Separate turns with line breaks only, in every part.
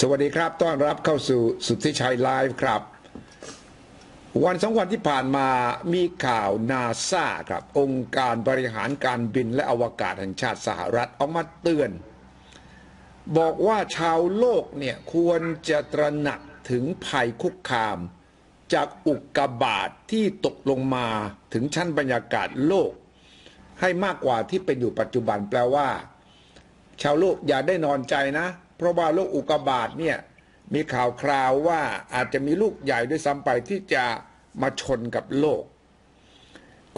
สวัสดีครับต้อนรับเข้าสู่สุทธิชัยไลฟ์ครับวันสองวันที่ผ่านมามีข่าวนาซาครับองค์การบริหารการบินและอวกาศแห่งชาติสหรัฐออกมาเตือนบอกว่าชาวโลกเนี่ยควรจะตระหนักถึงภัยคุกคามจากอุกกาบาตที่ตกลงมาถึงชั้นบรรยากาศโลกให้มากกว่าที่เป็นอยู่ปัจจุบันแปลว่าชาวโลกอย่าได้นอนใจนะเพราะว่าโลกอุกกาบาตเนี่ยมีข่าวคราวว่าอาจจะมีลูกใหญ่ด้วยซ้ำไปที่จะมาชนกับโลก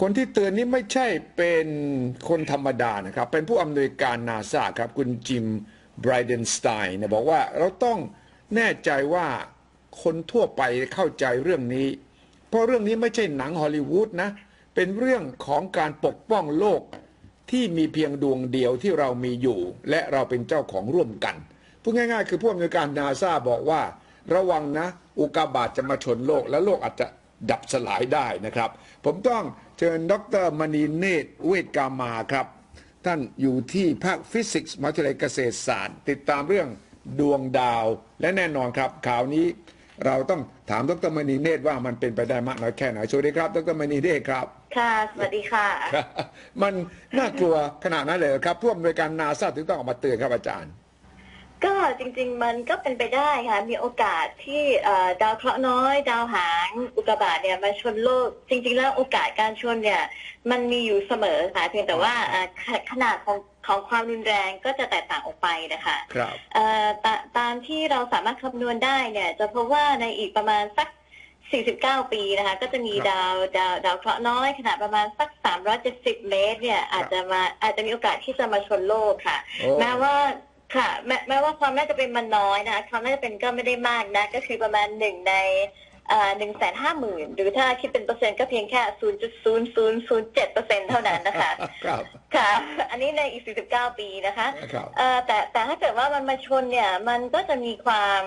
คนที่เตือนนี้ไม่ใช่เป็นคนธรรมดานะครับเป็นผู้อำนวยการนาซาครับคุณจิมไบรเดนสไตน์เนี่ยบอกว่าเราต้องแน่ใจว่าคนทั่วไปเข้าใจเรื่องนี้เพราะเรื่องนี้ไม่ใช่หนังฮอลลีวูดนะเป็นเรื่องของการปกป้องโลกที่มีเพียงดวงเดียวที่เรามีอยู่และเราเป็นเจ้าของร่วมกันพูดง่ายๆคือผู้อำนวยการนาซาบอกว่าระวังนะอุกกาบาตจะมาชนโลกและโลกอาจจะดับสลายได้นะครับผมต้องเชิญดร.มณีเนตรเวชกามาครับท่านอยู่ที่ภาคฟิสิกส์มหาวิทยาลัยเกษตรศาสตร์ติดตามเรื่องดวงดาวและแน่นอนครับข่าวนี้เราต้องถามดร.มณีเนตรว่ามันเป็นไปได้มากน้อยแค่ไหนสวัสดีครับดร.มณีเนตรครับ
ค่ะสวัสดีค่ะ
มันน่ากลัวขนาดนั้นเลยครับผู้อำนวยการนาซาถึงต้องออกมาเตือนครับอาจารย์
ก็จริงๆมันก็เป็นไปได้ค่ะมีโอกาสที่ดาวเคราะห์น้อยดาวหางอุกกาบาตเนี่ยมาชนโลกจริงๆแล้วโอกาสการชนเนี่ยมันมีอยู่เสมอค่ะเพียงแต่ว่าขนาดของความรุนแรงก็จะแตกต่างออกไปนะคะ
ครับ
ตามที่เราสามารถคำนวณได้เนี่ยจะพบว่าในอีกประมาณสัก49 ปีนะคะก็จะมีดาวเคราะห์น้อยขนาดประมาณสัก370 เมตรเนี่ยอาจจะมีโอกาสที่จะมาชนโลกค่ะแม้ว่าค่ะแม้ว่าความน่าจะเป็นมันน้อยนะคะความน่าจะเป็นก็ไม่ได้มากนะก็คือประมาณ1 ใน150,000หรือถ้าคิดเป็นเปอร์เซ็นต์ก็เพียงแค่0.0007%เท่านั้นนะคะ
ครับ
ค่ะอันนี้ในอีก49 ปีนะคะแต่ถ้าเกิดว่ามันมาชนเนี่ยมันก็จะมีความ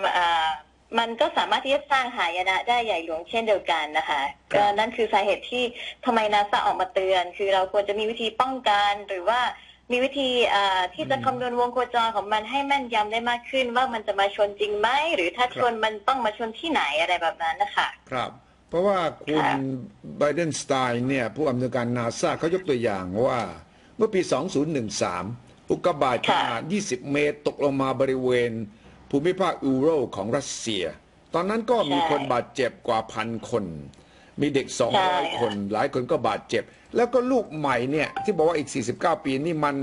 มันก็สามารถที่จะสร้างหายนะได้ใหญ่หลวงเช่นเดียวกันนะคะก็นั่นคือสาเหตุที่ทำไมนาซาออกมาเตือนคือเราควรจะมีวิธีป้องกันหรือว่ามีวิธีที่จะคำนวณวงโคจรของมันให้แม่นยำได้มากขึ้นว่ามันจะมาชนจริงไหมหรือถ้าชนมันต้องมาชนที่ไหนอะไรแบบนั้นนะคะ
ครับเพราะว่าคุณไบเดนสไตน์เนี่ยผู้อำนวยการนาซาเขายกตัวอย่างว่าเมื่อปี 2013 อุกกาบาตขนาด 20 เมตรตกลงมาบริเวณภูมิภาคยูโรของรัสเซียตอนนั้นก็มีคนบาดเจ็บกว่า1,000 คนมีเด็ก200 คนหลายคนก็บาดเจ็บแล้วก็ลูกใหม่เนี่ยที่บอกว่าอีก49 ปีนี่มัน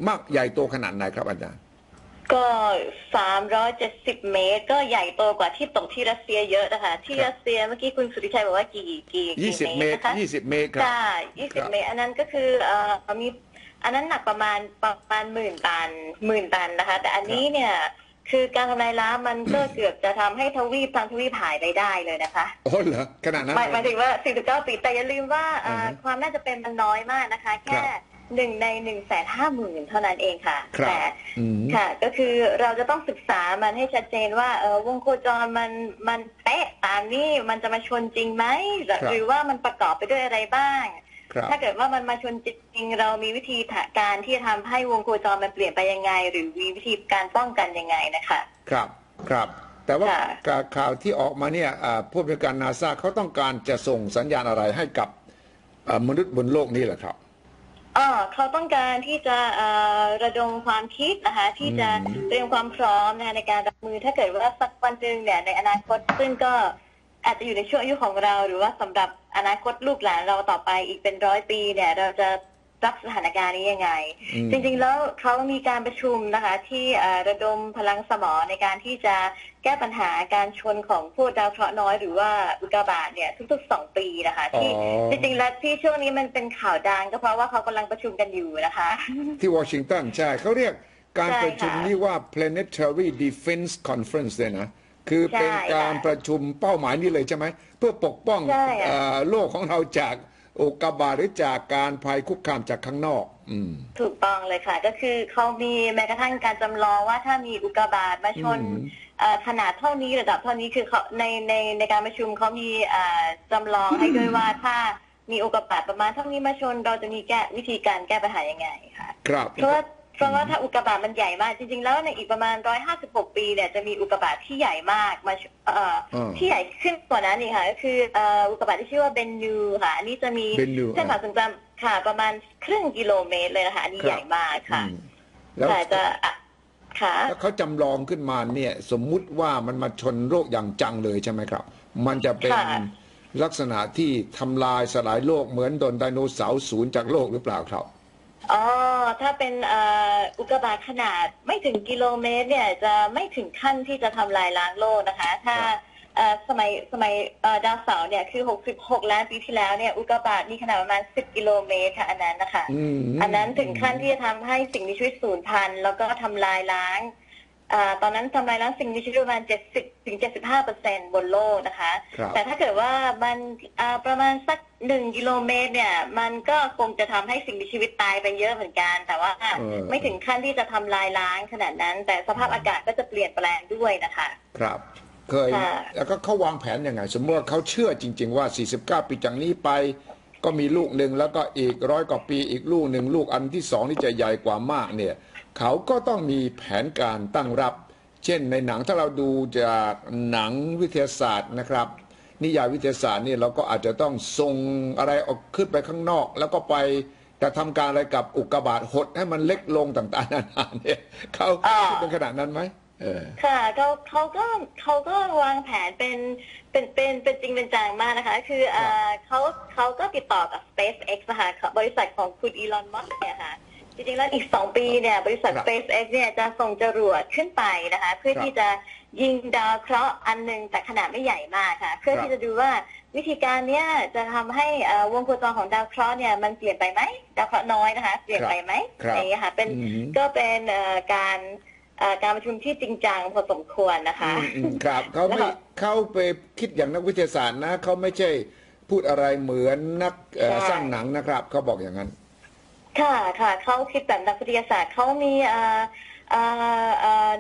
มากใหญ่โตขนาดไหนครับอาจารย์
ก็370 เมตรก็ใหญ่โตกว่าที่ตกที่รัสเซียเยอะนะคะที่รัสเซียเมื่อกี้คุณสุริชัยบอกว่ากี่
20 เมตรนะคะ20 เมตรครับ
ค่ะ20 เมตรอันนั้นก็คือมีอันนั้นหนักประมาณ10,000 ตันนะคะแต่อันนี้เนี่ยคือการทำลายล้างมันก็เกือบจะทำให้ทวีปหายไปได้เลยนะคะ
โอ้เหรอขนาดนั้น
หมายถึงว่า49 ปีแต่อย่าลืมว่าความน่าจะเป็นมันน้อยมากนะคะแค่1 ใน 150,000 เท่านั้นเองค่ะแต่ค่ะก็คือเราจะต้องศึกษามันให้ชัดเจนว่าวงโคจรมันเป๊ะตามนี้มันจะมาชนจริงไหมหรือว่ามันประกอบไปด้วยอะไรบ้างถ้าเกิดว่ามันมาชนจริงเรามีวิธีการที่จะทำให้วงโคจรมันเปลี่ยนไปยังไงหรือมีวิธีการป้องกันยังไงนะคะ
ครับแต่ว่าข่าวที่ออกมาเนี่ยผู้บริการนาซาเขาต้องการจะส่งสัญญาณอะไรให้กับมนุษย์บนโลกนี้แหละครับ
เขาต้องการที่จะระดมความคิดนะคะที่จะเตรียมความพร้อมในการรับมือถ้าเกิดว่าสักวันหนึ่งเนี่ยในอนาคตซึ่งก็อาจจะอยู่ในช่วงอายุของเราหรือว่าสำหรับอนาคตลูกหลานเราต่อไปอีกเป็น100 ปีเนี่ยเราจะรับสถานการณ์นี้ยังไงจริงๆแล้วเขามีการประชุมนะคะที่ระดมพลังสมองในการที่จะแก้ปัญหาการชนของพวกดาวเคราะห์น้อยหรือว่าอุกกาบาตเนี่ยทุกๆ2 ปีนะคะที่จริงๆแล้วที่ช่วงนี้มันเป็นข่าวดังก็เพราะว่าเขากำลังประชุมกันอยู่นะคะ
ที่วอชิงตันใช่เขาเรียกการประชุมนี้ว่า Planetary Defense Conference เลยนะคือเป็นการประชุมเป้าหมายนี้เลยใช่ไหมเพื่อปกป้องโลกของเราจากอุกกาบาตหรือจากการภัยคุกคามจากข้างนอก
ถูกต้องเลยค่ะก็คือเขามีแม้กระทั่งการจำลองว่าถ้ามีอุกกาบาตมาชนขนาดเท่านี้ระดับเท่านี้คือเขาในการประชุมเขามีจำลองให้ด้วยว่าถ้ามีอุกกาบาตประมาณเท่านี้มาชนเราจะมีวิธีการแก้ปัญหายังไงค่ะ
ครับ
เพราะว่า เพราะว่าถ้าอุกกาบาตมันใหญ่มากจริงๆแล้วในอีกประมาณ156 ปีเนี่ยจะมีอุกกาบาตที่ใหญ่มากมาที่ใหญ่ขึ้นกว่านั้นอีกค่ะก็คืออุกกาบาตที่ชื่อว่าเบนนูค่ะอันนี้จะมีเส้นผ่าศูนย์กลางค่ะประมาณครึ่งกิโลเมตรเลยนะคะอันนี้ใหญ่มากค่ะ
แล้ว
จะค่ะ
แล้วเขาจำลองขึ้นมาเนี่ยสมมุติว่ามันมาชนโลกอย่างจังเลยใช่ไหมครับมันจะเป็นลักษณะที่ทำลายสลายโลกเหมือนโดนไดโนเสาร์สูญจากโลกหรือเปล่าครับ
อ๋อถ้าเป็นอุกกาบาตขนาดไม่ถึงกิโลเมตรเนี่ยจะไม่ถึงขั้นที่จะทำลายล้างโลกนะคะถ้าสมัยดาวเสาร์เนี่ยคือ66 ล้านปีที่แล้วเนี่ยอุกกาบาตมีขนาดประมาณ10 กิโลเมตรค่ะอันนั้นนะคะอันนั้นถึงขั้นที่จะทำให้สิ่งมีชีวิตสูญพันธุ์แล้วก็ทำลายล้างตอนนั้นทำลายล้างสิ่งมีชีวิตประมาณ70-75%บนโลกนะคะแต่ถ้าเกิดว่ามันประมาณสัก1 กิโลเมตรเนี่ยมันก็คงจะทำให้สิ่งมีชีวิตตายไปเยอะเหมือนกันแต่ว่าไม่ถึงขั้นที่จะทำลายล้างขนาดนั้นแต่สภาพอากาศก็จะเปลี่ยนแปลงด้วยนะคะ
ครับเคยแล้วก็เขาวางแผนยังไงสมมติว่าเขาเชื่อจริงๆว่า49 ปีจากนี้ไปก็มีลูกหนึ่งแล้วก็อีก100 กว่าปีอีกลูกหนึ่งลูกอันที่2ที่จะใหญ่กว่ามากเนี่ยเขาก็ต้องมีแผนการตั้งรับเช่นในหนังถ้าเราดูจากหนังวิทยาศาสตร์นะครับนิยายวิทยาศาสตร์นี่เราก็อาจจะต้องส่งอะไรออกขึ้นไปข้างนอกแล้วก็ไปแต่ทำการอะไรกับอุกกาบาตหดให้มันเล็กลงต่างๆนานาเนี่ยเขาเป็นขนาดนั้นไหม
ค่ะเขาก็วางแผนเป็นจริงเป็นจังมากนะคะคือเขาก็ติดต่อกับ SpaceX นะคะบริษัทของคุณอีลอนมัสก์เนี่ยค่ะจริงๆแล้วอีก2 ปีเนี่ยบริษัท SpaceX เนี่ยจะส่งจรวดขึ้นไปนะคะเพื่อที่จะยิงดาวเคราะห์อันหนึ่งแต่ขนาดไม่ใหญ่มากค่ะเพื่อที่จะดูว่าวิธีการเนี้ยจะทำให้วงโคจรของดาวเคราะห์เนี่ยมันเปลี่ยนไปไหมดาวเคราะห์น้อยนะคะเปลี่ยนไปไหมอย่างนี้ค่ะเป็นก็เป็นการประชุมที่จริงจังพอสมควรนะคะ
ครับเขาไปคิดอย่างนักวิทยาศาสตร์นะเขาไม่ใช่พูดอะไรเหมือนนักสร้างหนังนะครับเขาบอกอย่างนั้น
ค่ะเขาคิดแบบนักวิทยาศาสตร์เขามี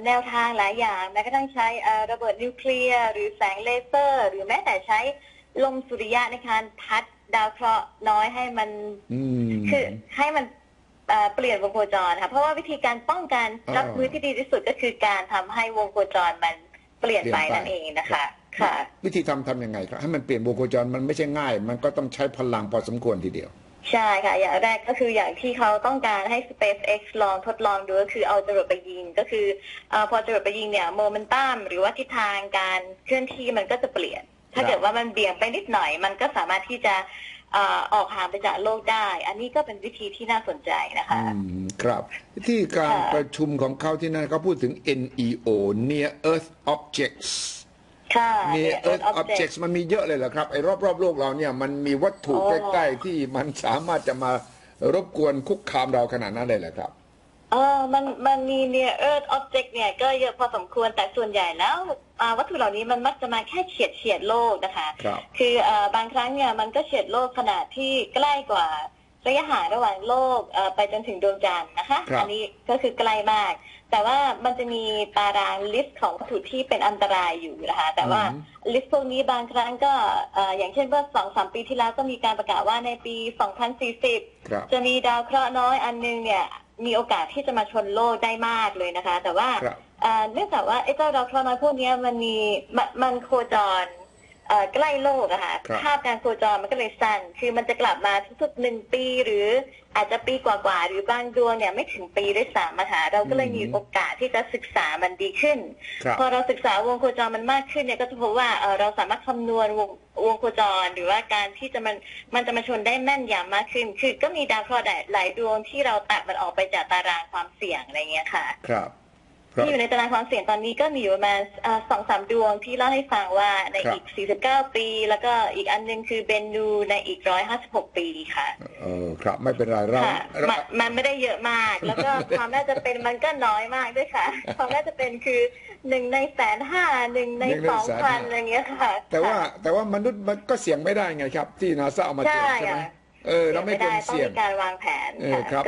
แนวทางหลายอย่างแม้กระทั่งใช้ระเบิดนิวเคลียร์หรือแสงเลเซอร์หรือแม้แต่ใช้ลมสุริยะในการพัดดาวเคราะห์น้อยให้มันคือให้มันเปลี่ยนวงโคจรค่ะเพราะว่าวิธีการป้องกันรับมือที่ดีที่สุดก็คือการทำให้วงโคจรมันเปลี่ยนไปนั่นเองนะคะค่ะ
วิธีทำยังไงครับให้มันเปลี่ยนวงโคจรมันไม่ใช่ง่ายมันก็ต้องใช้พลังพอสมควรทีเดียว
ใช่ค่ะอย่างแรกก็คืออย่างที่เขาต้องการให้ SpaceX ลองทดลองดูก็คือเอาจรวดไปยิงก็คือพอจรวดไปยิงเนี่ยโมเมนตัมหรือว่าทิศทางการเคลื่อนที่มันก็จะเปลี่ยนถ้าเกิดว่ามันเบี่ยงไปนิดหน่อยมันก็สามารถที่จะออกห่างไปจากโลกได้อันนี้ก็เป็นวิธีที่น่าสนใจนะคะ
ครับที่การประชุมของเขาที่นั่นเขาพูดถึง NEO Near Earth Objects Near Earth Objects มันมีเยอะเลยเหรอครับไอ้รอบๆโลกเราเนี่ยมันมีวัตถุใกล้ๆที่มันสามารถจะมารบกวนคุกคามเราขนาดนั้นเลยเหรอครับ
มันมี Near Earth Object เนี่ยก็เยอะพอสมควรแต่ส่วนใหญ่แล้ววัตถุเหล่านี้มันมักจะมาแค่เฉียดโลกนะคะคือบางครั้งเนี่ยมันก็เฉียดโลกขนาดที่ใกล้กว่าระยะห่างระหว่างโลกไปจนถึงดวงจันทร์นะคะอันนี้ก็คือใกล้มากแต่ว่ามันจะมีตารางลิสต์ของวัตถุที่เป็นอันตรายอยู่นะคะแต่ว่าลิสต์พวกนี้บางครั้งก็อย่างเช่นเมื่อ 2-3 ปีที่แล้วก็มีการประกาศว่าในปี 2040 จะมีดาวเคราะห์น้อยอันนึงเนี่ยมีโอกาสที่จะมาชนโลกได้มากเลยนะคะแต่ว่าเนื่องจากว่าไอ้เจ้าดาวเคราะห์น้อยพวกนี้มันโคจรใกล้โลกอะค่ะภาพการโคจรมันก็เลยสั้นคือมันจะกลับมาทุกๆ1 ปีหรืออาจจะปีกว่าๆหรือบางดวงเนี่ยไม่ถึงปีด้วยซ้ำนะคะเราก็เลยมีโอกาสที่จะศึกษามันดีขึ้นพอเราศึกษาวงโคจรมันมากขึ้นเนี่ยก็จะพบว่าเราสามารถคำนวณวงโคจรหรือว่าการที่มันจะมาชนได้แม่นยำมากขึ้นคือก็มีดาวเคราะห์หลายดวงที่เราตัดมันออกไปจากตารางความเสี่ยงอะไรเงี้ยค่ะที่อยู่ในตารางความเสี่ยงตอนนี้ก็มีอยู่ประมาณ2-3 ดวงที่เล่าให้ฟังว่าในอีก49 ปีแล้วก็อีกอันนึงคือเบนนูในอีก156 ปีค่ะ
ครับไม่เป็นไร
มันไม่ได้เยอะมากแล้วก็ความน่าจะเป็นมันก็น้อยมากด้วยค่ะความน่าจะเป็นคือ1 ใน 150,000 1 ใน 2,000อะไรเงี้ยค่ะ
แต่ว่ามนุษย์มันก็เสี่ยงไม่ได้ไงครับที่นาซาเอามาเจอใช่ไหมเราไม่ควรเสี่ยง
ต้องมีการวางแผน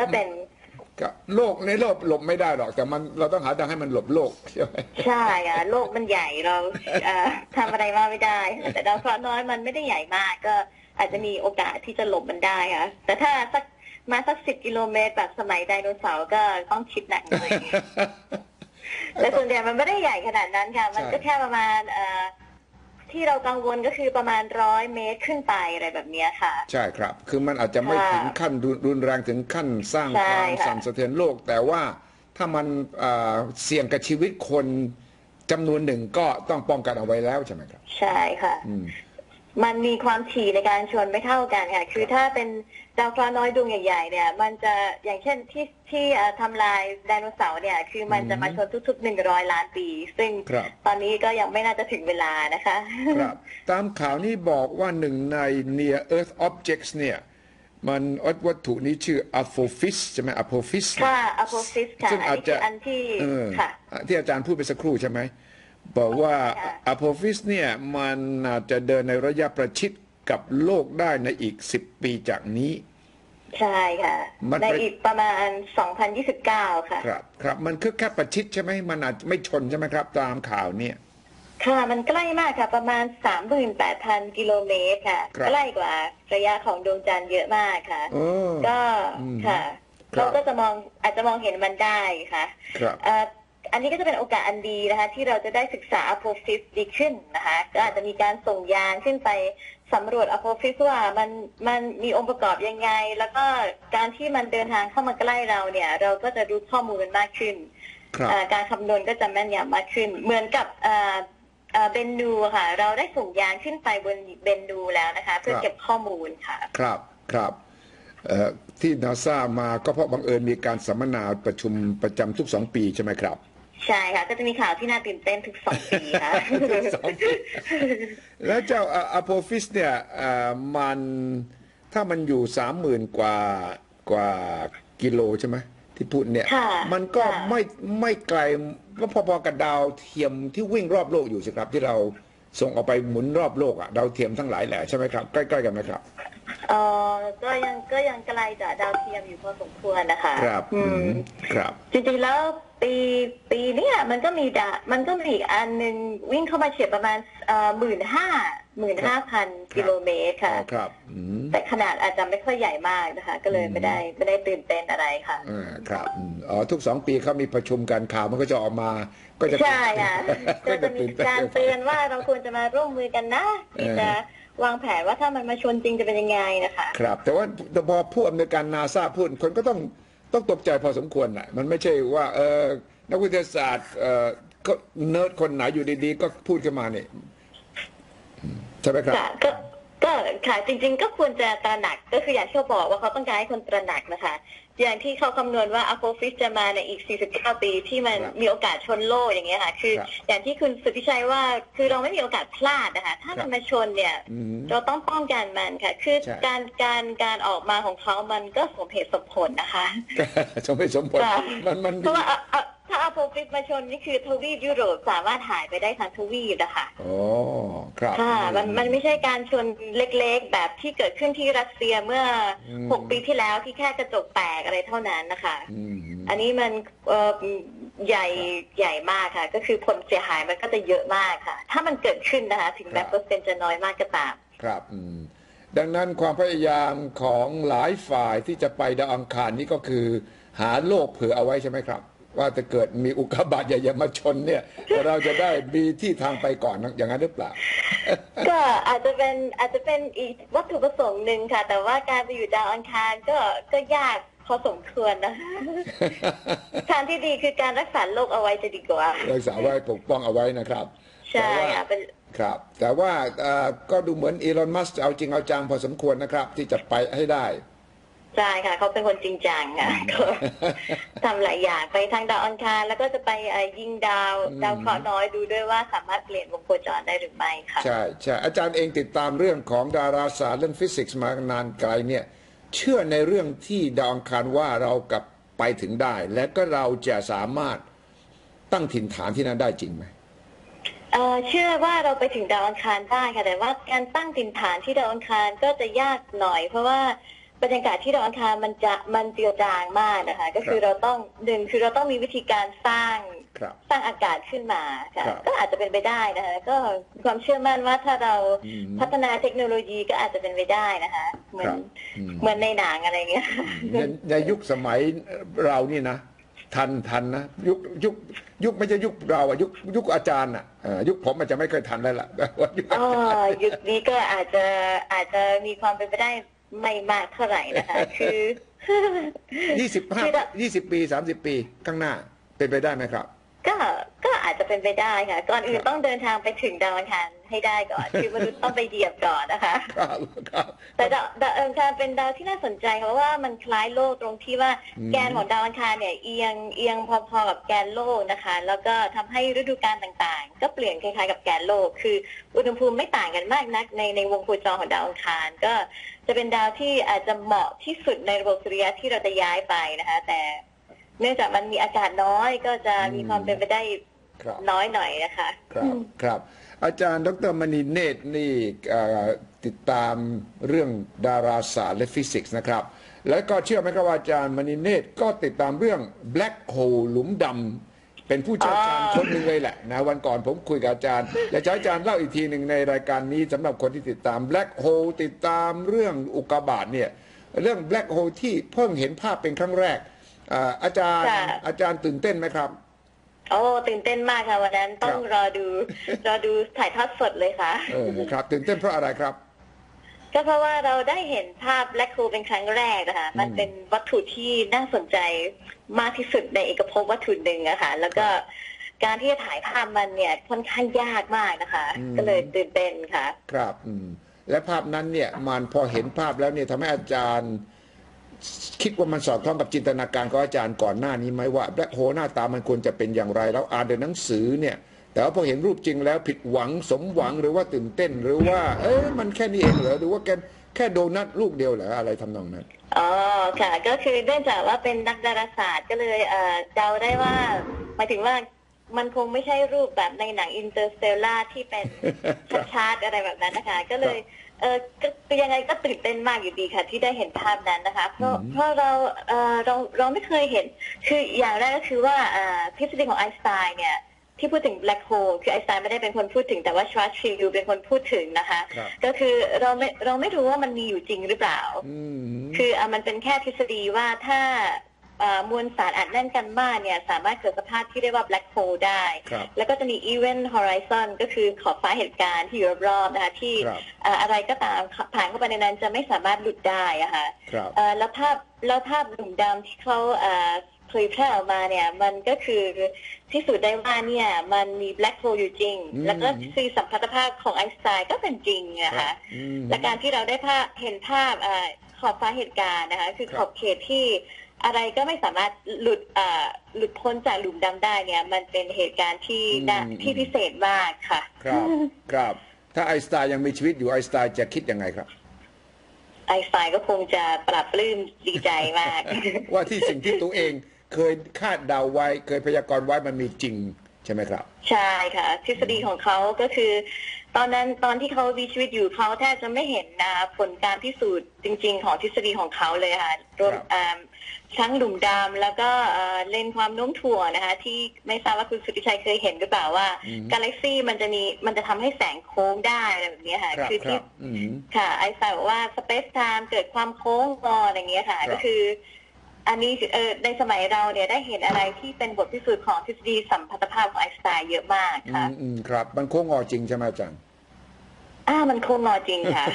ก็เป็น
โลกในโลกหลบไม่ได้หรอกแต่เราต้องหาทางให้มันหลบโลกใช่ไหม
ใช่โลกมันใหญ่เราทำอะไรมาไม่ได้แต่ดาวเคราะห์น้อยมันไม่ได้ใหญ่มากก็อาจจะมีโอกาสที่จะหลบมันได้ค่ะแต่ถ้าสัก มาสัก10 กิโลเมตรแบบสมัยไดโนเสาร์ก็ต้องคิดหนักหน่อย แต่ส่วนใหญ่มันไม่ได้ใหญ่ขนาดนั้นค่ะมันก็แค่ประมาณที่เรากังวลก็คือประมาณ100 เมตรขึ้นไปอะไรแบบนี้ค่ะ
ใช่ครับคือมันอาจจะไม่ถึงขั้นรุนแรงถึงขั้นสร้างความสั่นสะเทือนโลกแต่ว่าถ้ามันเสี่ยงกับชีวิตคนจำนวนหนึ่งก็ต้องป้องกันเอาไว้แล้วใช่ไหมครับ
ใช่ค่ะมันมีความถี่ในการชนไม่เท่ากันค่ะคือถ้าเป็นดาวเคราะห์น้อยดวงใหญ่ๆเนี่ยมันจะอย่างเช่นที่ทำลายไดโนเสาร์เนี่ยคือมันจะมาชนทุกๆ100 ล้านปีซึ่งตอนนี้ก็ยังไม่น่าจะถึงเวลานะคะ
ครับตามข่าวนี้บอกว่าหนึ่งใน Near Earth Objects เนี่ยมันวัตถุนี้ชื่อ Apophis ใช่ไหม Apophis
ค่ะ Apophis ค่ะ
ซึ่งอาจจะ
อันที่ค่ะ
ที่อาจารย์พูดไปสักครู่ใช่ไหมบอกว่า Apophis เนี่ยมันอาจจะเดินในระยะประชิดกับโลกได้ในอีก10 ปีจากนี้
ใช่ค่ะในอีกประมาณ2029ค่ะ
ครับมันคือแค่ประชิดใช่ไหมมันอาจไม่ชนใช่ไหมครับตามข่าวเนี่ย
ค่ะมันใกล้มากค่ะประมาณ 38,000 กิโลเมตรค่ะใกล้กว่าระยะของดวงจันทร์เยอะมากค่ะก็ค่ะเราก็จะอาจจะมองเห็นมันได้ค่ะอันนี้ก็จะเป็นโอกาสอันดีนะคะที่เราจะได้ศึกษา Apophis ดีขึ้นนะคะก็อาจจะมีการส่งยานขึ้นไปสำรวจ Apophis ว่ามันมีองค์ประกอบยังไงแล้วก็การที่มันเดินทางเข้ามาใกล้เราเนี่ยเราก็จะรู้ข้อมูลมันมากขึ้นการคำนวณก็จะแม่นยำมากขึ้นเหมือนกับเบนนูค่ะเราได้ส่งยานขึ้นไปบนเบนนูแล้วนะคะเพื่อเก็บข้อมูลค่ะ
ครับที่นาซามาก็เพราะบังเอิญมีการสัมมนาประชุมประจำทุก2 ปีใช่ไหมครับ
ใช่ค่ะก็จะมีข่าวที่น่าตื่นเต้นทุก2 ปีค่ะ
แล้วเจ้าอโพฟิสเนี่ยมันถ้ามันอยู่30,000 กว่ากิโลใช่ไหมที่พูดเนี่ยมันก็ไม่ไกลก็พอๆกับดาวเทียมที่วิ่งรอบโลกอยู่สิครับที่เราส่งออกไปหมุนรอบโลกอ่ะดาวเทียมทั้งหลายแหละใช่ไหมครับใกล้ๆกันไหมครับ
ก็ยังไกลจากดาวเทียมอยู่พอสมควรนะคะ
ครับ
จริงๆแล้วปีนี้มันก็มีอีกอันหนึ่งวิ่งเข้ามาเฉียดประมาณ15,000 กิโลเมตรค่ะ
ครับ
แต่ขนาดอาจจะไม่ค่อยใหญ่มากนะคะก็เลยไม่ได้ตื่นเต้นอะไรค่ะ
ครับทุก2 ปีเขามีประชุมกันข่าวมันก็จะออกมาก็จะ
ใช่ค่ะก็จะมีการเตือนว่าเราควรจะมาร่วมมือกันนะที่จะวางแผนว่าถ้ามันมาชนจริงจะเป็นยังไงนะคะ
ครับแต่ว่าพอผู้อำนวยการนาซาพูดคนก็ต้องตกใจพอสมควรแหละมันไม่ใช่ว่านักวิทยาศาสตร์ก็เนิร์ดคนไหนอยู่ดีๆก็พูดขึ้นมาเนี่ยใช่ไหมครับ
ก็ค่ะจริงๆก็ควรจะตระหนักก็คืออย่างที่เขาบอกว่าเขาต้องการให้คนตระหนักนะคะอย่างที่เขาคำนวณว่าอโพฟิสจะมาในอีก49 ปีที่มันมีโอกาสชนโลกอย่างเงี้ยค่ะคืออย่างที่คุณสุทธิชัยว่าคือเราไม่มีโอกาสพลาดนะคะถ้ามันมาชนเนี่ยเราต้องป้องกันมันค่ะคือการออกมาของเขามันก็สมเหตุสมผลนะคะ
สมเหตุสมผลมัน
เพราะว่าถ้าอโพฟิสมาชนนี่คือทวีปยุโรปสามารถหายไปได้ทั้งทวีปนะคะ
โอ้ครับ
ค่ะมันไม่ใช่การชนเล็กๆแบบที่เกิดขึ้นที่รัสเซียเมื่อ6 ปีที่แล้วที่แค่กระจกแตกอะไรเท่านั้นนะคะอันนี้มันใหญ่มากค่ะก็คือผลเสียหายมันก็จะเยอะมากค่ะถ้ามันเกิดขึ้นนะคะถึงแม้เปอร์เซ็นต์จะน้อยมากก็ตาม
ครับดังนั้นความพยายามของหลายฝ่ายที่จะไปดาวอังคารนี้ก็คือหาโลกเผื่อเอาไว้ใช่ไหมครับว่าถ้าเกิดมีอุกกาบาตใหญ่ๆมาชนเนี่ยเราจะได้มีที่ทางไปก่อนอย่างนั้นหรือเปล่า
ก็อาจจะเป็นอีกวัตถุประสงค์หนึ่งค่ะแต่ว่าการไปอยู่ดาวอังคารก็ยากพอสมควรนะทางที่ดีคือการรักษาโลกเอาไว้จะดีกว่า
รักษาไว้ปกป้องเอาไว้นะครับ
ใช่เป็น
ครับแต่ว่าก็ดูเหมือนอีลอนมัสก์เอาจริงเอาจังพอสมควรนะครับที่จะไปให้ได้
ใช่ค่ะเขาเป็นคนจริงจังค่ะทำหลายอย่างไปทางดาวอังคารแล้วก็จะไปยิงดาวเคราะห์น้อยดูด้วยว่าสามารถเปลี่ยนวงโคจรได้หรือไม่ค่ะ
ใช่อาจารย์เองติดตามเรื่องของดาราศาสตร์เรื่องฟิสิกส์มานานไกลเนี่ยเชื่อในเรื่องที่ดาวอังคารว่าเรากับไปถึงได้และก็เราจะสามารถตั้งถิ่นฐานที่นั่นได้จริงไหม
เชื่อว่าเราไปถึงดาวอังคารได้ค่ะแต่ว่าการตั้งถิ่นฐานที่ดาวอังคารก็จะยากหน่อยเพราะว่าบรรยากาศที่ดาวอังคารมันเจือจางมากนะคะก็คือเราต้องคือเราต้องมีวิธีการสร้าง
ครับ
สร้างอากาศขึ้นมาค่ะ
ครับ
ก็อาจจะเป็นไปได้นะคะก็มีความเชื่อมั่นว่าถ้าเรา
อืม
พัฒนาเทคโนโลยีก็อาจจะเป็นไปได้นะคะเหมือน
ครับอืม
เหมือนในหนังอะไรเงี้ย
ในยุคสมัยเรานี่นะทันนะยุคไม่ใช่ยุคเราอะยุคอาจารย์อะยุคผมอาจจะไม่เคยทันแล้วล่ะว่ายุคอา
อ๋อ
จารย์
ยุคนี้ก็อาจจะมีความเป็นไปได้ไม่มากเท่าไหร่นะคะ คือ
20 ปี30 ปีข้างหน้าเป็นไปได้ไหมครับ
ก็อาจจะเป็นไปได้ค่ะ ก่อนอื่
คน รับ
ต้องเดินทางไปถึงดาวอังคารให้ได้ก่อน คือมนุษย์ต้องไปเหยียบก่อนนะคะ
ครับ
แต่ดาวอังคารเป็นดาวที่น่าสนใจเพราะว่ามันคล้ายโลกตรงที่ว่า
อืม
แกนของดาวอังคารเนี่ยเอียงพอๆกับแกนโลกนะคะ แล้วก็ทำให้ฤดูกาลต่างๆ ก็เปลี่ยนคล้ายๆกับแกนโลก คืออุณหภูมิไม่ต่างกันมากนักในวงโคจรของดาวอังคาร ก็จะเป็นดาวที่อาจจะเหมาะที่สุดในระบบสุริยะที่เราจะย้ายไปนะคะ แต่เนื่องจากมันมีอากาศน้อยก็จะมีความเป็นไปได้
ครับ
น้อยหน่อยนะคะ
ครับอาจารย์ดรมณีเนตรนี่ติดตามเรื่องดาราศาสตร์และฟิสิกส์นะครับ แล้วก็เชื่อไหมครับว่าอาจารย์มณีเนตรก็ติดตามเรื่อง Black Hole หลุมดำเป็นผู้เชี่ยวชาญคนหนึ่งเลยแหละนะวันก่อนผมคุยกับอาจารย์อยากจะให้อาจารย์เล่าอีกทีหนึ่งในรายการนี้สำหรับคนที่ติดตาม Black Hole ติดตามเรื่องอุกกาบาตเนี่ยเรื่อง Black Hole ที่เพิ่งเห็นภาพเป็นครั้งแรกอาจารย์ตื่นเต้นไหมครับ
โอ้ตื่นเต้นมากค่ะวันนั้นต้องรอดูถ่ายทอดสดเลยค่ะ
ครับตื่นเต้นเพราะอะไรครับ
ก็เพราะว่าเราได้เห็นภาพแบล็คโฮลเป็นครั้งแรกนะคะมันเป็นวัตถุที่น่าสนใจมากที่สุดในเอกภพวัตถุหนึ่งอะค่ะแล้วก็การที่จะถ่ายภาพมันเนี่ยค่อนข้างยากมากนะคะ ก็เลยตื่นเต้นค่ะ
ครับและภาพนั้นเนี่ยมันพอเห็นภาพแล้วเนี่ยทำให้อาจารย์คิดว่ามันสอดคล้องกับจินตนาการของอาจารย์ก่อนหน้านี้ไหมว่าแบล็คโฮลหน้าตามันควรจะเป็นอย่างไร แล้วอ่านในหนังสือเนี่ยแต่ว่าพอเห็นรูปจริงแล้วผิดหวังสมหวังหรือว่าตื่นเต้น หรือว่ามันแค่นี้เองเหรอหรือว่าแค่โดนัทลูกเดียวเหรออะไรทำนองนั้น
อ๋อค่ะก็คือเนื่องจากว่าเป็นนักดาราศาสตร์ก็เลยเดาได้ว่าหมายถึงว่ามันคงไม่ใช่รูปแบบในหนังอินเตอร์สเตลล่าที่เป็นชาร์ตอะไรแบบนั้นนะคะก็เลยก็ยังไงก็ตื่นเต้นมากอยู่ดีค่ะที่ได้เห็นภาพนั้นนะคะเพราะเราไม่เคยเห็นคืออย่างแรกก็คือว่าทฤษฎีของไอน์สไตน์เนี่ยที่พูดถึงแบล็คโฮลคือไอน์สไตน์ไม่ได้เป็นคนพูดถึงแต่ว่าชวาร์ซชีลด์เป็นคนพูดถึงนะคะก็คือเราไม่รู้ว่ามันมีอยู่จริงหรือเปล่าคือมันเป็นแค่ทฤษฎีว่าถ้ามวลสารอัดแน่นกันมากเนี่ยสามารถเกิดสภาพที่เรียกว่าแบล็คโฮลได้แล้วก็จะมีอีเวนต์ฮอริซอนก็คือขอบฟ้าเหตุการณ์ที่อยู่รอบๆนะคะที่อะไรก็ตามผ่านเข้าไปในนั้นจะไม่สามารถหลุดได้อะค่ะแล้วภาพหลุมดำที่เขาเผยแพร่ออกมาเนี่ยมันก็คือพิสูจน์ได้ว่าเนี่ยมันมีแบล็คโฮลอยู่จริงแล้วก็คือสัมพัทธภาพของไอน์สไตน์ก็เป็นจริงนะคะและการที่เราได้เห็นภาพขอบฟ้าเหตุการณ์นะคะคือขอบเขตที่อะไรก็ไม่สามารถหลุดพ้นจากหลุมดำได้เนี่ยมันเป็นเหตุการณ์ที่พิเศษมากค่ะ
ครับถ้าไอน์สไตน์ยังมีชีวิตอยู่ไอน์สไตน์จะคิดยังไงครับ
ไอน์สไตน์ก็คงจะปรับปลื้มดีใจมาก
ว่าที่สิ่งที่ตัวเองเคยคาดเดาไว้เคยพยากรณ์ไว้มันมีจริงใช่ไหมครับ
ใช่ค่ะทฤษฎีของเขาก็คือตอนที่เขามีชีวิตอยู่เขาแทบจะไม่เห็นผลการพิสูจน์จริงๆของทฤษฎีของเขาเลยค่ะรวมทั้งหลุมดำแล้วก็เลนความโน้มถ่วงนะคะที่ไม่ทราบว่าคุณสุทธิชัยเคยเห็นหรือเปล่าว่ากาแล็กซี่มันจะทำให้แสงโค้งได้อะไรแบบนี้ค่ะคือที่ค่ะไอน์สไตน์บอกว่าสเปซไทม์เกิดความโค้งงออย่างเงี้ยค่ะก็คืออันนี้ในสมัยเราเนี่ยได้เห็นอะไรที่เป็นบทพิสูจน์ของทฤษฎีสัมพัทธภาพของไอน์สไตน์เยอะมากค่ะ
ครับมันโค้งงอจริงใช่ไหมอาจารย์
มันโค้งงอจริงค่ะ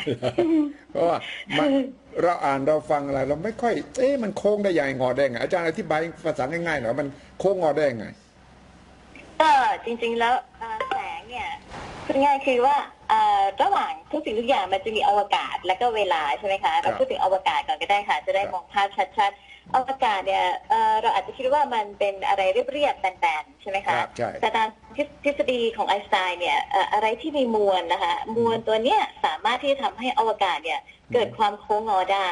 เพราะว่าเราอ่านเราฟังอะไรเราไม่ค่อยมันโค้งได้ยังไงงอได้ไงอาจารย์อธิบายภาษาง่ายๆหน่อยมันโค้งงอได้ไง
ก็จริงๆแล้วแสงเนี่ยคือง่ายคือว่าระหว่างทุกสิ่งทุกอย่างมันจะมีอวกาศและก็เวลาใช่ไหมคะเราพูดถึงอวกาศก่อนก็ได้ค่ะจะได้มองภาพชัดๆอวกาศเนี่ยเราอาจจะคิดว่ามันเป็นอะไรเรียบๆแบนๆใช่ไหมคะแต่ตามทฤษฎีของไอน์สไตน์เนี่ยอะไรที่มีมวลนะคะมวลตัวเนี้ยสามารถที่จะทำให้อวกาศเนี่ยเกิดความโค้งงอได้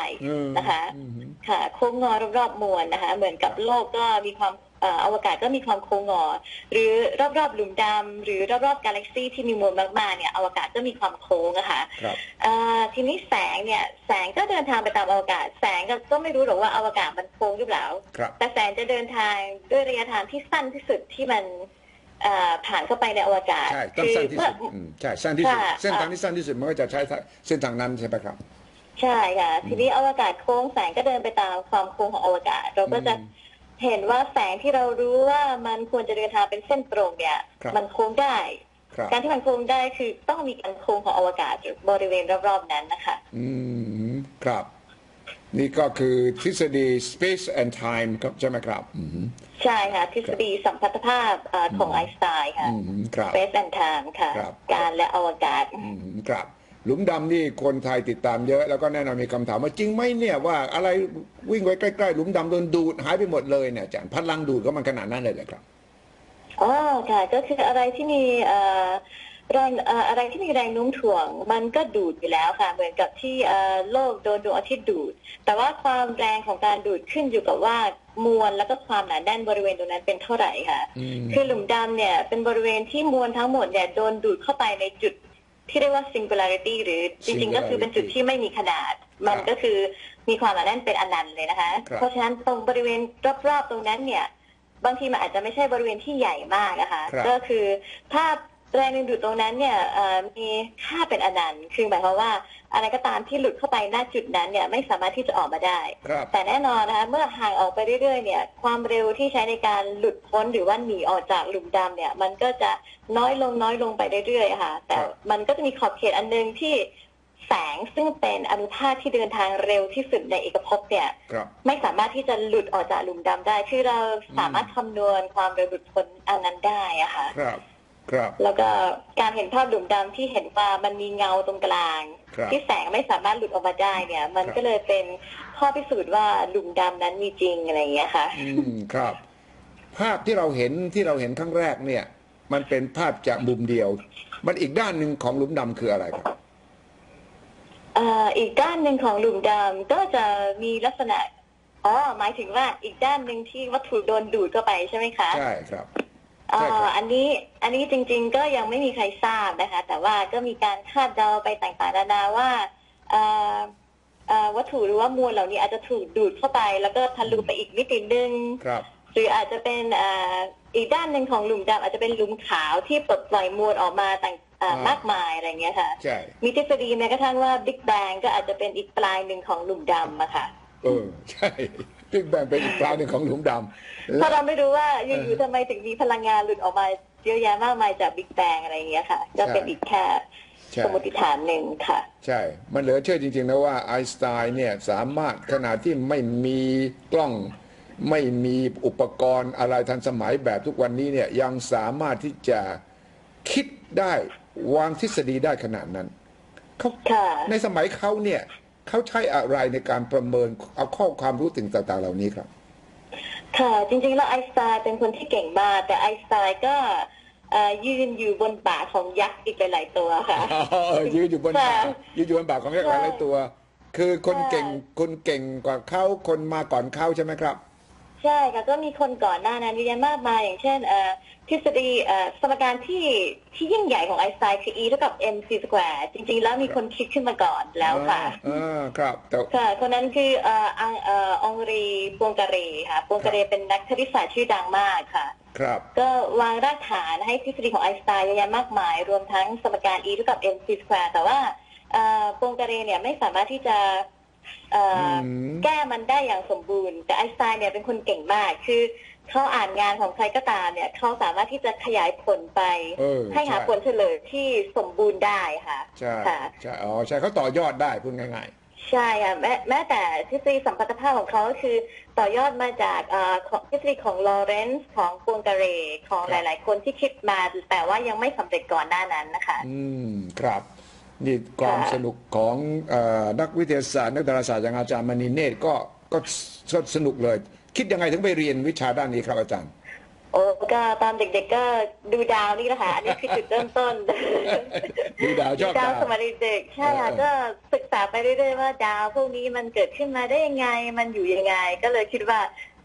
นะคะค่ะโค้งงอรอบๆมวลนะคะเหมือนกับโลกก็มีความ อวกาศก็มีความโค้งงอหรือรอบๆหลุมดำหรือรอบๆกาแล็กซีที่มีมวลมากๆเนี่ยอวกาศก็มีความโค้งอะค่ะทีนี้แสงเนี่ยแสงก็เดินทางไปตามอวกาศแสงก็ไม่รู้หรอกว่าอวกาศมันโค้งหรือเปล่าแต่แสงจะเดินทางด้วยระยะทางที่สั้นที่สุดที่มันผ่านเข้าไปในอวกาศ
ใช่ต้องสั้นที่สุดใช่สั้นที่สุดเส้นทางที่สั้นที่สุดมันก็จะใช้เส้นทางนั้นใช่ไหมครับ
ใช่ค่ะทีนี้อวกาศโค้งแสงก็เดินไปตามความโค้งของอวกาศเราก็จะเห็นว่าแสงที่เรารู้ว่ามันควรจะเดินทางเป็นเส้นตรงเนี่ยมันโค้งได้การที่มันโค้งได้คือต้องมีการโค้งของอวกาศบริเวณรอบๆนั้นนะคะ
ครับนี่ก็คือทฤษฎี space and time ครับใช่ไหมครับ
ใช่ค่ะทฤษฎีสัมพัทธภาพของไอน์สไตน์ค่ะ space and time ค่ะการและอวกาศ
ครับหลุมดำนี่คนไทยติดตามเยอะแล้วก็แน่นอนมีคำถามว่าจริงไหมเนี่ยว่าอะไรวิ่งไว้ใกล้ๆหลุมดำโดนดูดหายไปหมดเลยเนี่ยอาจารย์พลังดูดก็มันขนาดนั้นเลยเหรอครับ
อ๋อค่ะก็คืออะไรที่มีแรงอะไรที่มีแรงโน้มถ่วงมันก็ดูดอยู่แล้วค่ะเหมือนกับที่โลกโดนดวงอาทิตย์ดูดแต่ว่าความแรงของการดูดขึ้นอยู่กับว่ามวลแล้วก็ความหนาแน่นบริเวณตรงนั้นเป็นเท่าไหร่ค่ะคือหลุมดำเนี่ยเป็นบริเวณที่มวลทั้งหมดเนี่ยโดนดูดเข้าไปในจุดที่เรียกว่า singularity หรือจริงๆก็คือเป็นจุดที่ไม่มีขนาดมันก็คือมีความหนาแน่นเป็นอนันต์เลยนะคะเพราะฉะนั้นตรงบริเวณรอบๆตรงนั้นเนี่ยบางทีมันอาจจะไม่ใช่บริเวณที่ใหญ่มากนะคะก็คือถ้าแรงดึงดูดตรงนั้นเนี่ยมีค่าเป็นอนันต์คือหมายความว่าอะไรก็ตามที่หลุดเข้าไปณจุดนั้นเนี่ยไม่สามารถที่จะออกมาได้แต่แน่นอนนะคะเมื่อห่างออกไปเรื่อยๆเนี่ยความเร็วที่ใช้ในการหลุดพ้นหรือว่าหนีออกจากหลุมดำเนี่ยมันก็จะน้อยลงไปเรื่อยๆค่ะแต่มันก็จะมีขอบเขตอันนึงที่แสงซึ่งเป็นอนุภาคที่เดินทางเร็วที่สุดในเอกภพเนี่ยไม่สามารถที่จะหลุดออกจากหลุมดำได้คือเราสามารถคำนวณความเร็วหลุดพ้นอันนั้นได้อะค่ะแล้วก็การเห็นภาพหลุมดำที่เห็นว่ามันมีเงาตรงกลางที่แสงไม่สามารถหลุดออกมาได้เนี่ยมันก็เลยเป็นข้อพิสูจน์ว่าหลุมดำนั้นมีจริงอะไรอย่างเงี้ยค่ะ
ครับภาพที่เราเห็นครั้งแรกเนี่ยมันเป็นภาพจากมุมเดียวมันอีกด้านหนึ่งของหลุมดำคืออะไรครับ
อีกด้านหนึ่งของหลุมดำก็จะมีลักษณะหมายถึงว่าอีกด้านหนึ่งที่วัตถุโดนดูดเข้าไปใช่ไหมคะ
ใช่ครับ
อันนี้จริงๆก็ยังไม่มีใครทราบนะคะแต่ว่าก็มีการคาดเดาไปต่างๆนานาว่าวัตถุหรือว่ามวลเหล่านี้อาจจะถูกดูดเข้าไปแล้วก็ทะลุไปอีกมิตินึงหรืออาจจะเป็นอีกด้านหนึ่งของหลุมดำอาจจะเป็นหลุมขาวที่ปลดปล่อยมวลออกมาต่างมากมายอะไรเงี้ยค่ะมีทฤษฎีแม้กระทั่งว่าบิ๊กแบงก็อาจจะเป็นอีกปลายหนึ่งของหลุมดำอะค่ะ
ใช่บิ๊กแบงเป็นอีกปลายหนึ่งของหลุมดำ
เพราะเราไม่รู้ว่าอยู่ๆทำไมถึงมีพลังงานหลุดออกมาเยอะแยะมากมายจากบิ๊กแบงอะไรเงี้ยค่ะก็เป็นอีกแค่สมมติฐานหนึ่งค่ะ
ใช่มันเหลือเชื่อจริงๆนะว่าไอน์สไตน์เนี่ยสามารถขณะที่ไม่มีกล้องไม่มีอุปกรณ์อะไรทันสมัยแบบทุกวันนี้เนี่ยยังสามารถที่จะคิดได้วางทฤษฎีได้ขนาดนั้นเขาในสมัยเขาเนี่ยเขาใช้อะไรในการประเมินเอาข้อความรู้ต่างๆเหล่านี้ครับ
ค่ะจริงๆแล้วไอน์สไตน์เป็นคนที่เก่งมากแต่ไอน์สไตน์ก็ยืนอยู่บนบ่าของยักษ์อีกหลายๆตัวค่ะ
ยืนอยู่บนบ่าของยักษ์หลายๆตัวคือคนเก่งกว่าเขาคนมาก่อนเขาใช่ไหมครับ
ใช่ค่ะก็มีคนก่อนหน้านั้นเยอะแยะมากมายอย่างเช่นทฤษฎีสมการที่ยิ่งใหญ่ของไอน์สไตน์คือ E เท่ากับ mc square จริงๆแล้วมีคนคิดขึ้นมาก่อนแล้วค่ะ
ครับ
ค่ะคนนั้นคือองรีปวงการีค่ะปวงการีเป็นนักคณิตศาสตร์ชื่อดังมากค่ะ
ครับ
ก็วางรากฐานให้ทฤษฎีของไอน์สไตน์เยอะแยะมากมายรวมทั้งสมการ E เท่ากับ mc square แต่ว่าปวงการีเนี่ยไม่สามารถที่จะแก้มันได้อย่างสมบูรณ์แต่ไอน์สไตน์เนี่ยเป็นคนเก่งมากคือเขาอ่านงานของใครก็ตามเนี่ยเขาสามารถที่จะขยายผลไปให้หาผลเฉลยที่สมบูรณ์ได้ค่ะ
ใช่ใช่ใช่เขาต่อยอดได้พูดง่าย
ๆใช่ค่ะแม้แต่ทฤษฎีสัมพัทธภาพของเขาก็คือต่อยอดมาจากทฤษฎีของลอเรนซ์ของปวงการีของหลายๆคนที่คิดมาแต่ว่ายังไม่สำเร็จก่อนหน้านั้นนะคะ
ครับนี่ความสนุกของนักวิทยาศาสตร์นักดาราศาสตร์อย่างอาจารย์มณีเนตรก็สนุกเลยคิดยังไงถึงไปเรียนวิชาด้านนี้ครับอาจารย์
ก็ตอนเด็กๆก็ดูดาวนี่แหละค่ะอันนี้คือจุดเริ่มต้น
ดูดาวชอบ
ดาวสมัยเด็กใช่ค่ะก็ศึกษาไปเรื่อยๆว่าดาวพวกนี้มันเกิดขึ้นมาได้ยังไงมันอยู่ยังไงก็เลยคิดว่า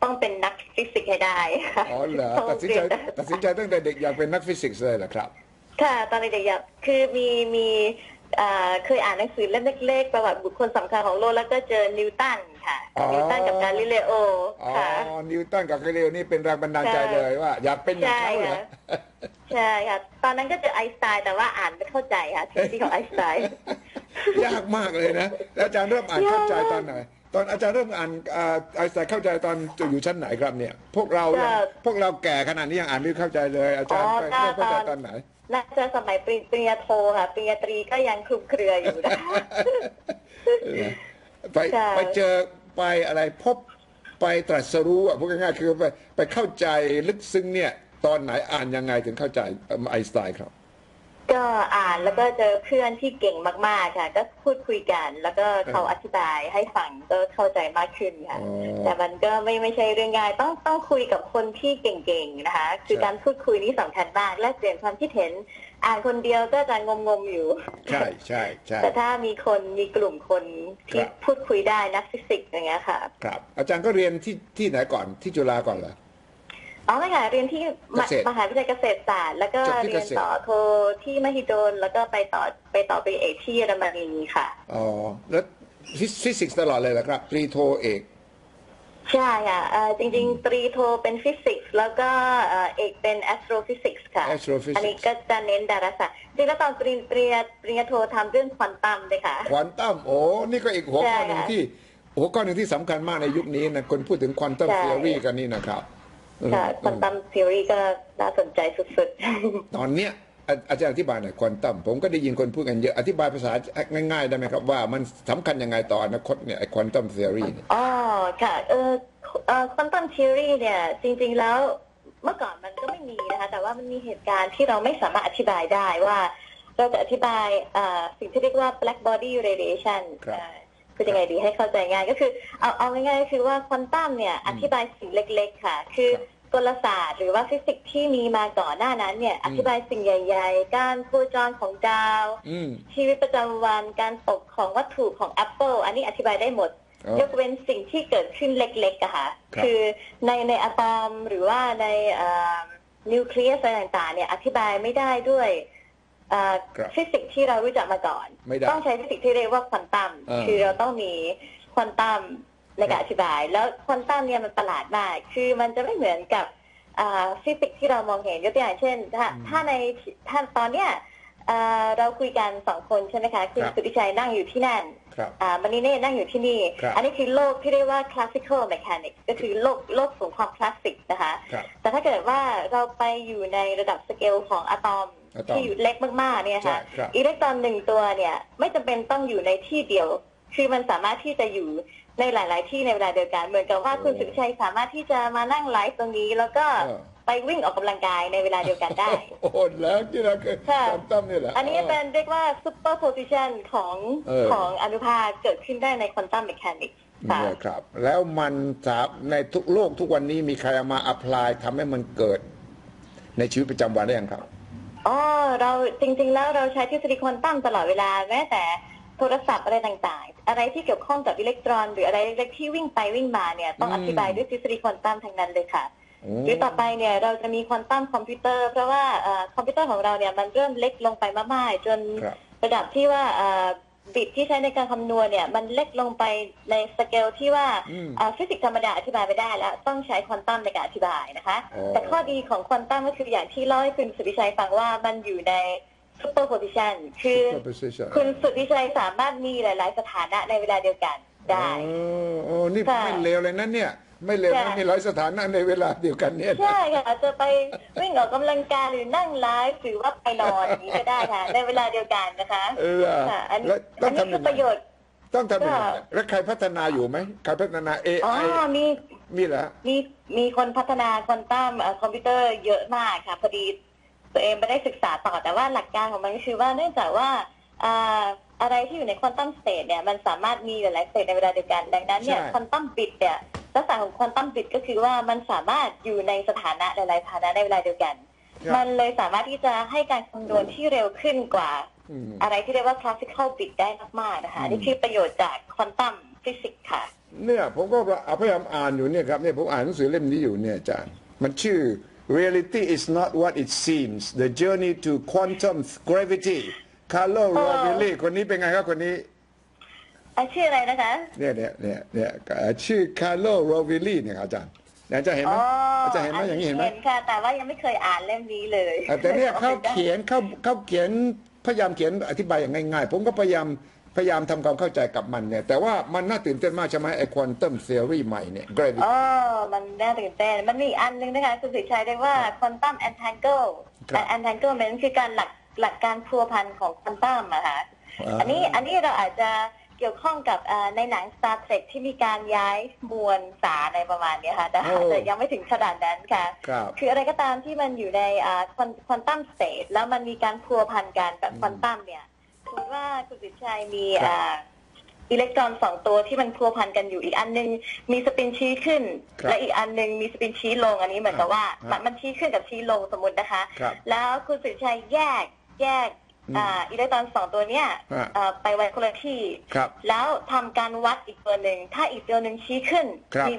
ต้องเป็นนักฟิสิกส์ให้ได้ค่ะ
อ๋อเหรอ
ต้อง
ตัดสิน
เรี
ใจ
ยน
ตัดสินใจตั้งแต่เด็กอยากเป็นนักฟิสิกส์เลยเหรอครับ
ค่ะตอนเด็กๆอยากคือมีเคยอ่านหนังสือเล่มเล็กๆประวัติบุคคลสำคัญของโลกแล้วก็เจอนิวตันค่ะ
อ๋อ
นิวตันกับกาลิเลโอ
อ๋อ
ค่ะ
นิวตันกับกาลิเลโอนี่เป็นแรงบันดาลใจ
ใช่
เลยว่า อยากเป็นอย่างเขาเหรอ
ใช่ค่ะตอนนั้นก็เจอไอน์สไตน์แต่ว่าอ่านไม่เข้าใจค่ะทฤษฎีของไอน์สไตน์
ยากมากเลยนะแล้วอาจารย์เริ่มอ่านเข้าใจตอนไหนตอนอาจารย์เริ่มอ่านไอน์สไตน์เข้าใจตอนอยู่ชั้นไหนครับเนี่ยพวกเรายัง
ก็
พวกเราแก่ขนาดนี้ยังอ่านไม่เข้าใจเลย อาจารย์เริ่มเข้าใจตอนไหน
น่าจะสมัยปริญญาโทค่ะปริญญาตรีก็ยังคลุมเครืออยู่นะคะ
ไป
ใช่
ไปเจอไปอะไรพบไปตรัสรู้อ่ะพูดง่ายๆคือไปเข้าใจลึกซึ้งเนี่ยตอนไหนอ่านยังไงถึงเข้าใจไอน์สไตน์ครับ
ก็อ่านแล้วก็เจอเพื่อนที่เก่งมากๆค่ะ ก็พูดคุยกัน แล้วก็เขาอธิบายให้ฟังก็เข้าใจมากขึ้นค่ะ
อ๋อ
แต่มันก็ไม่ใช่เรื่องง่ายต้องคุยกับคนที่เก่งๆนะคะ คือ
ใช่
การพูดคุยนี่สำคัญมากแลกเปลี่ยนความคิดเห็นอ่านคนเดียวก็จะงมๆอยู่
ใช่ใช่ใช่
แต่ถ้ามีกลุ่มคนที่
ครับ
พูดคุยได้นักฟิสิกส์อย่างเงี้ยค่ะ
ครับ อาจารย์ก็เรียนที่ไหนก่อนที่จุฬาก่อนเหรอ
อ๋อไม่ค่ะเรียนที่
เกษตร
มหาวิทยาลัยเกษตรศาสตร์แล้วก็
จบที่
เรียน
เกษตร
ต่อโทที่มหิดลแล้วก็ไปต่อปริญญาเอกที่เยอรมนีค่ะ
อ๋อแล้วฟิสิกส์ตลอดเลยเหรอครับตรีโทเอก
ใช่ค่ะจริงๆตรีโทเป็นฟิสิกส์แล้วก็เอกเป็นแอสโทรฟิสิกส์ค่ะ
Astrophysics
อันนี้ก็จะเน้นดาราศาสตร์จริงๆแล้วตอนปริญญาโททำเรื่องควอนตัมเลยค่ะ
ควอนตัมโอ้นี่ก็อีกหัวข้อหนึ่ง
ใช่ค่ะ
ที่หัวข้อหนึ่งที่สำคัญมากในยุคนี้นะคนพูดถึงควอนตัม
ใช่
เทอรีกันนี่นะครับ
ค่ะควอนตัมทฤษฎีก็น่าสนใจสุดๆ
ตอนเนี้ยอาจารย์อธิบายหน่อยควอนตัมผมก็ได้ยินคนพูดกันเยอะอธิบายภาษาง่ายๆได้ไหมครับว่ามันสำคัญยังไงต่ออนาคตเนี่ยไอ้ควอนตัมเทอรีเนี่ย
อ๋อค่ะควอนตัมทฤษฎีเนี่ยจริงๆแล้วเมื่อก่อนมันก็ไม่มีนะคะแต่ว่ามันมีเหตุการณ์ที่เราไม่สามารถอธิบายได้ว่าเราจะอธิบายสิ่งที่เรียกว่า black body radiation
ครับ
คือยังไงดีให้เข้าใจง่ายก็คือเอาง่ายๆก็คือว่าควอนตัมเนี่ยอธิบายสิ่งเล็กๆค่ะคือกลศาสตร์หรือว่าฟิสิกส์ที่มีมาก่อนหน้านั้นเนี่ยอธิบายสิ่งใหญ่ๆการโคจรของดาว
อืม
ชีวิตประจำวันการตกของวัตถุของแอปเปิลอันนี้อธิบายได้หมด
อ๋อย
กเว้นสิ่งที่เกิดขึ้นเล็กๆอะค่ะ
ครับ
คือในอะตอมหรือว่าในนิวเคลียสอะไรต่างๆเนี่ยอธิบายไม่ได้ด้วยฟิสิกส์ที่เรารู้จักมาก่อน
ไม่ได้
ต้องใช้ฟิสิกส์ที่เรียกว่าควอนตัม คือเราต้องมีควอนตัมในการอธิบาย แล้วควอนตัมเนี่ยมันประหลาดมาก คือมันจะไม่เหมือนกับฟิสิกส์ที่เรามองเห็นยกตัวอย่างเช่นถ้าตอนเนี้ยเราคุยกันสองคนใช่ไหมคะคุณ
ครับ
สุทธิชัยนั่งอยู่ที่นั่น
ครับ
มณีเน่นั่งอยู่ที่นี่
ครับ
อันนี้คือโลกที่เรียกว่า classical mechanics ก็คือโลกของความคลาสสิกนะคะ
ครับ
แต่ถ้าเกิดว่าเราไปอยู่ในระดับสเกลของอะตอม
อะตอม
ที่อยู่เล็กมากๆเนี่ยค่ะ
ใช่ครับ
อิเล็กตรอนหนึ่งตัวเนี่ยไม่จำเป็นต้องอยู่ในที่เดียว คือมันสามารถที่จะอยู่ในหลาย ๆ ที่ในเวลาเดียวกัน เหมือนกับว่าคุณสุทธิชัยสามารถที่จะมานั่งไลฟ์ตรงนี้ แล้วก็ไปวิ่งออกกำลังกายในเวลาเดียวกันได้
โอ้โหแล้วที่เราคือ
ค่ะ
ควอนตัมนี่แหละ
อันนี้เป็นเรียกว่า superposition ของอนุภาคเกิดขึ้นได้ในควอนตัมเมคานิกส์ค่ะ
เนี่ยครับ แล้วมันในทุกโลกทุกวันนี้มีใครเอามาอัพพลายทำให้มันเกิดในชีวิตประจำวันได้ยังครับ
อ๋อเราจริงๆแล้วเราใช้ทฤษฎีควอนตัมตลอดเวลาแม้แต่โทรศัพท์อะไรต่างๆ อะไรที่เกี่ยวข้องกับอิเล็กตรอนหรืออะไรเล็กๆที่วิ่งไปวิ่งมาเนี่ยต้องอธิบายด้วยทฤษฎีควอนตัมทั้งนั้นเลยค่ะ หรือต่อไปเนี่ยเราจะมีควอนตัมคอมพิวเตอร์เพราะว่าคอมพิวเตอร์ของเราเนี่ยมันเริ่มเล็กลงไปมากๆจน
ครับ
ระดับที่ว่าบิตที่ใช้ในการคำนวณเนี่ยมันเล็กลงไปในสเกลที่ว่าฟิสิกส์ธรรมดาอธิบายไม่ได้แล้วต้องใช้ควอนตัมในการอธิบายนะคะ แต่ข้อดีของควอนตัมก็คืออย่างที่เล่าให้คุณสุทธิชัยฟังว่ามันอยู่ในซูเปอร์โพซิชันคือ
Superposition
คุณสุทธิชัยสามารถมีหลาย ๆ สถานะในเวลาเดียวกันได้
โอ้นี่
ค่ะ
ไม่เลวเลยนะเนี่ย ไม่เลวนะ
ค่ะ
มีหลายสถานะในเวลาเดียวกันเนี่ย
ใช่ค่ะจะไปวิ่งออกกำลังกายหรือนั่งไลฟ์หรือว่าไปนอนอย่างนี้ก็ได้ค่ะในเวลาเดียวกันนะคะ ค่ะอันนี้
แล้วต้
อั
อน ง
นี้
ทำ
คื
ยั
อง
ไง
ประโยชน์
ต้องทำยังไง
ก็
แล้วใครพัฒนาอยู่ไหมใครพัฒนา
อ๋อ
AI มีเหรอ
มีคนพัฒนาควอนตัมคอมพิวเตอร์เยอะมากค่ะพอดีตัวเองไม่ได้ศึกษาต่อแต่ว่าหลักการของมันก็คือว่าเนื่องจากว่าอะไรที่อยู่ในควอนตัมสเตทเนี่ยมันสามารถมีหลายๆสเตทในเวลาเดียวกันดังนั้นเนี่ย
ใช่
ควอนตัมบิตเนี่ยลักษณะของควอนตัมบิตก็คือว่ามันสามารถอยู่ในสถานะหลายๆสถานะในเวลาเดียวกัน มันเลยสามารถที่จะให้การคำนวณที่เร็วขึ้นกว่า อะไรที่เรียกว่า classical bit ได้มากๆนะคะนี่คือประโยชน์จากควอนตัม ฟิสิกส์ค่ะ
เนี่ยผมก็พยายามอ่านอยู่เนี่ยครับเนี่ยผมอ่านหนังสือเล่มนี้อยู่เนี่ยอาจารย์มันชื่อ Reality is not what it seems The Journey to Quantum Gravity คาร์โล โรเวลลี่คนนี้เป็นไงครับคนนี้
ชื่ออะไรนะคะ
เนี่ยชื่อคาร์โล โรเวลลี่เนี่ยอาจารย์อาจารย์เห็นไหมอาจารย์เห็นไหมอย่างนี้เห็นไหม
เห็นค่ะแต่ว่ายังไม่เคยอ่านเล่มนี้เลย
แต่เนี่ยเขาเขียนพยายามเขียนอธิบายอย่างง่ายๆผมก็พยายามทำความเข้าใจกับมันเนี่ยแต่ว่ามันน่าตื่นเต้นมากใช่ไหมไอ้ควอนตัมทฤษฎีใหม่เนี่ย gravity
มันน่าตื่นเต้นมันมีอันนึงนะคะคุณสุชัยเรียกว่า quantum entanglement คือการหลักการพัวพันของควอนตัมอะค่ะอันนี้เราอาจจะเกี่ยวข้องกับในหนัง Star Trek ที่มีการย้ายมวลสารในประมาณนี้ค่ะแต่ยังไม่ถึงขนาดนั้นค่ะคืออะไรก็ตามที่มันอยู่ในควอนตัมสเตทแล้วมันมีการพัวพันกันแบบควอนตัมเนี่ยคือว่าคุณสุชัยมีอิเล็กตรอน2ตัวที่มันพัวพันกันอยู่อีกอันนึงมีสปินชี้ขึ้นและอีกอันนึงมีสปินชี้ลงอันนี้เหมือนกับว่ามันชี้ขึ้นกับชี้ลงสมมตินะคะแล้วคุณสุชัยแยกอิเล็กตรอน2ตัวเนี้ยไปไว้คนละที่แล้วทำการวัดอีกตัวหนึ่งถ้าอีกตัวหนึ่งชี้ขึ้น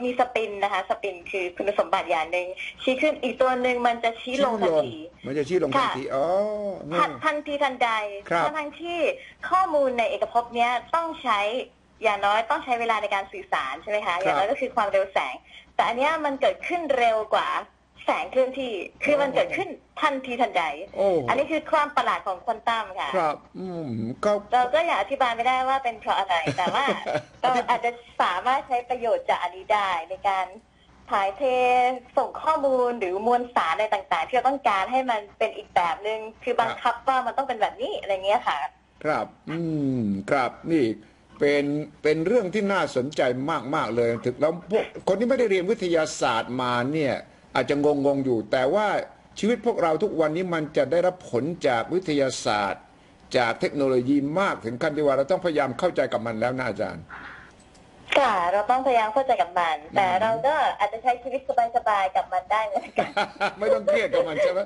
มีสปินนะคะสปินคือคุณสมบัติอย่างหนึ่งชี้ขึ้นอีกตัวหนึ่งมันจะชี้ลงทันที
มันจะชี้ลงทันที
ทันทีทันใดทั้งที่ข้อมูลในเอกภพเนี้ยต้องใช้อย่างน้อยต้องใช้เวลาในการสื่อสารใช่ไหมคะอย่างน้อยก็คือความเร็วแสงแต่อันเนี้ยมันเกิดขึ้นเร็วกว่าแสงเคลื่อนที่คือมันเกิดขึ้นทันทีทันใดอันนี้คือความประหลาดของควอนตัมค่ะ
ครับ
เราก็อยากอธิบายไม่ได้ว่าเป็นเพราะอะไรแต่ว่าเราอาจจะสามารถใช้ประโยชน์จากอันนี้ได้ในการถ่ายเทส่งข้อมูลหรือมวลสารอะไรต่างๆที่เราต้องการให้มันเป็นอีกแบบนึงคือบังคับว่ามันต้องเป็นแบบนี้อะไรเงี้ยค่ะ
ครับครับนี่เป็นเรื่องที่น่าสนใจมากๆเลยถึงแล้วพวกคนที่ไม่ได้เรียนวิทยาศาสตร์มาเนี่ยอาจจะงงอยู่แต่ว่าชีวิตพวกเราทุกวันนี้มันจะได้รับผลจากวิทยาศาสตร์จากเทคโนโลยีมากถึงขั้นที่ว่าเราต้องพยายามเข้าใจกับมันแล้วนะอาจารย์
ค่ะเราต้องพยายามเข้าใจกับมันแต่เราก็อาจจะใช้ชีวิตสบายๆกับมันได้เหมือนกัน
ไม่ต้องเครียดกับมันใช่ไหม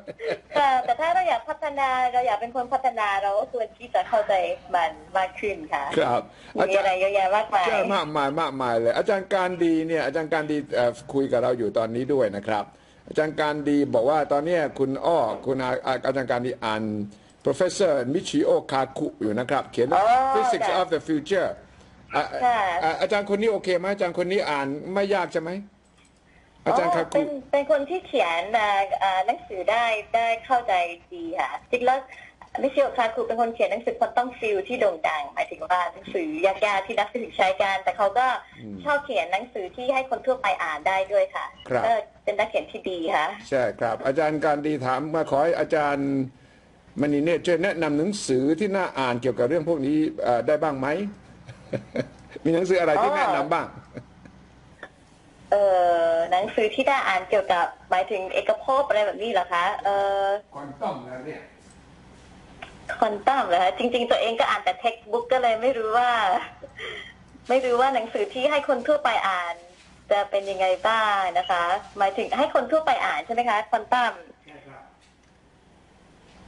แต่ถ้าเราอยากพัฒนาเราอยากเป็นคนพัฒนาเราก็ควรที่จะเข้าใจมันมากขึ้นค่ะ
ครับ
มีอะไรเยอะแยะมากมาย
มากมายเลยอาจารย์การดีเนี่ยอาจารย์การดีคุยกับเราอยู่ตอนนี้ด้วยนะครับอาจารย์การดีบอกว่าตอนนี้คุณอาจารย์การดีอ่าน Professor Michio Kaku อยู่นะครับเขียน Physics of the Futureอาจารย์คนนี้โอเคไหมอาจารย์คนนี้อ่านไม่ยากใช่ไหมอาจารย์คาคุ
เป็นคนที่เขียนหนังสือได้เข้าใจดีค่ะจริงแล้วมิเชลคาคุเป็นคนเขียนหนังสือควอนตัมฟิลด์ที่โด่งดังหมายถึงว่าหนังสือยากๆที่นักฟิสิกส์ใช้กันแต่เขาก็ชอบเขียนหนังสือที่ให้คนทั่วไปอ่านได้ด้วยค่ะก็เป็นนักเขียนที่ดีค่ะ
ใช่ครับอาจารย์การดีถามมาขอให้อาจารย์มณีเนตรช่วยแนะนำหนังสือที่น่าอ่านเกี่ยวกับเรื่องพวกนี้ได้บ้างไหมมีหนังสืออะไรที่แนะนำบ้าง
หนังสือที่ได้อ่านเกี่ยวกับหมายถึงเอกภพอะไรแบบนี้เหรอคะ
ควอนตัมแล้วเนี่ย
ควอนตัมเหรอคะจริงๆตัวเองก็อ่านแต่เท็กซ์บุ๊กก็เลยไม่รู้ว่าหนังสือที่ให้คนทั่วไปอ่านจะเป็นยังไงบ้างนะคะหมายถึงให้คนทั่วไปอ่านใช่ไหมคะควอนตัม
ใช่ครับ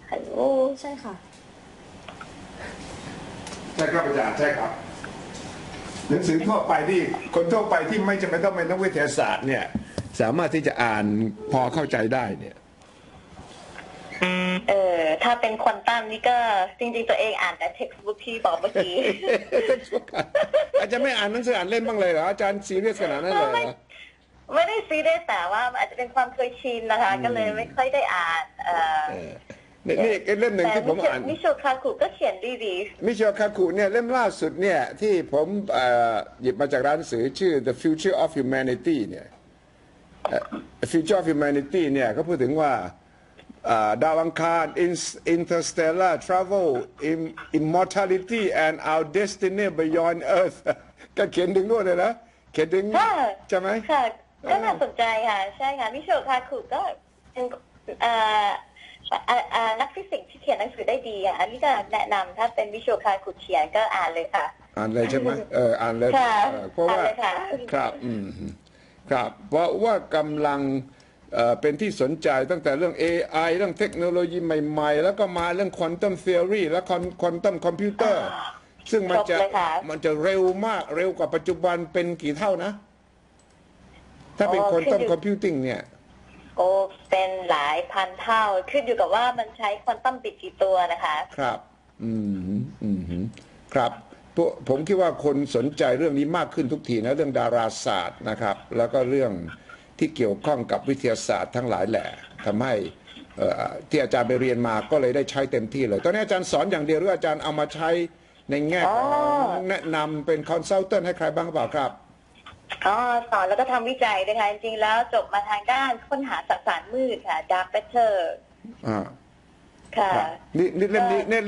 ฮัลโหล
ใช่ค่ะ
ใช่ครับอาจารย์ใช่ครับหนังสือทั่วไปที่คนทั่วไปที่ไม่จำเป็นต้องเป็นนักวิทยาศาสตร์เนี่ยสามารถที่จะอ่านพอเข้าใจได้เนี่ย
ถ้าเป็นควอนตัมนี่ก็จริงๆตัวเองอ่านแต่เท็กซ์บุ๊กที่บอกเมื่อกี้
อาจารย์ไม่อ่านหนังสืออ่านเล่นบ้างเลยเหรออาจารย์ซีเรียสขนาดนั้นเลยเหรอ
ไม่ได้ซีเรียสแต่ว่าอาจจะเป็นความเคยชินนะคะก็เลยไม่ค่อยได้อ่าน
นี่เล่มหนึ่งที่ผมอ่าน
มิเชลคาคุก็เขียนดี
มิเชลคาคุเนี่ยเล่มล่าสุดเนี่ยที่ผมหยิบมาจากร้านหนังสือชื่อ The Future of Humanity เนี่ย Future of Humanity เนี่ยเขาพูดถึงว่าดาวอังคาร interstellar travel immortality and our destiny beyond Earth ก็เขียนถึงด้วยเลยนะเขียนถึงใช่ไหม
ค่ะก็น่าสนใจค่ะใช่ค่ะมิเชลคาคุก็เป็นนักฟิสิกส์ที่เขียนหนังสือได้ดีอันนี้ก็แนะนำถ้าเป็นมิเชลคาคุเขียนก็อ่านเลยค่ะ
อ่านเลยใช่ไหมอ่านเลยเพราะว่าครับครับเพราะว่ากำลังเป็นที่สนใจตั้งแต่เรื่อง AI เรื่องเทคโนโลยีใหม่ๆแล้วก็มาเรื่องควอนตัมทฤษฎีและควอนตัมคอมพิวเตอร์ ซึ่งมันจะ
ครบเลยค่ะ
เร็วมากเร็วกว่าปัจจุบันเป็นกี่เท่านะ ถ้าเป็นควอนตัมคอมพิวติ้งเนี่ย
โอ้เป็นหลายพันเท่าขึ้นอยู่กับว่ามันใช้ควอนตัมบิตกี่ตัวนะคะ
ครับ ครับผมคิดว่าคนสนใจเรื่องนี้มากขึ้นทุกทีนะเรื่องดาราศาสตร์นะครับ แล้วก็เรื่องที่เกี่ยวข้องกับวิทยาศาสตร์ทั้งหลายแหละทำให้ที่อาจารย์ไปเรียนมาก็เลยได้ใช้เต็มที่เลยตอนนี้อาจารย์สอนอย่างเดียวหรืออาจารย์เอามาใช้ในแง่ของแนะนำเป็นคอนซัลเทนต์ให้ใครบ้างเปล่าครับ
สอนแล้วก็ทำวิจัยนะคะจริงๆแล้วจบมาทางด้านค้นหาสสารมืดค่ะ Dark Matter ค่ะ
นี่เล่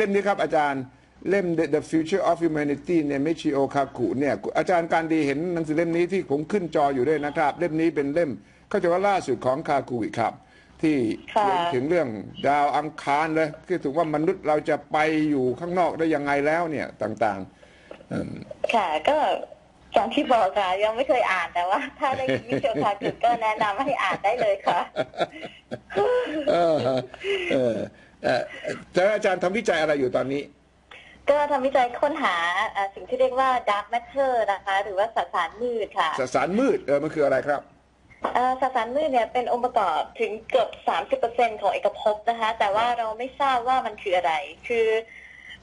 มนี้ครับอาจารย์เล่ม The Future of Humanity เนี่ยมิชิโอคากุเนี่ยอาจารย์การดีเห็นหนังสือเล่มนี้ที่ผมขึ้นจออยู่ด้วยนะครับเล่มนี้เป็นเล่มเขาจะว่าล่าสุดของคากุอิครับที่เขียนถึงเรื่องดาวอังคารเลยคือถึงว่ามนุษย์เราจะไปอยู่ข้างนอกได้ยังไงแล้วเนี่ยต่างๆ
ค่ะก็อย่างที่บอกค่ะยังไม่เคยอ่านแต่ว่าถ้าได้ยินมิเชลคากุก็แนะนำให้อ่านได้เลยค่ะ
แต่อาจารย์ทำวิจัยอะไรอยู่ตอนนี้
ก็ทำวิจัยค้นหาสิ่งที่เรียกว่า Dark Matter นะคะหรือว่าสสารมืดค่ะ
สสารมืดมันคืออะไรครับ
สสารมืดเนี่ยเป็นองค์ประกอบถึงเกือบ 30% ของเอกภพนะคะแต่ว่าเราไม่ทราบว่ามันคืออะไรคือ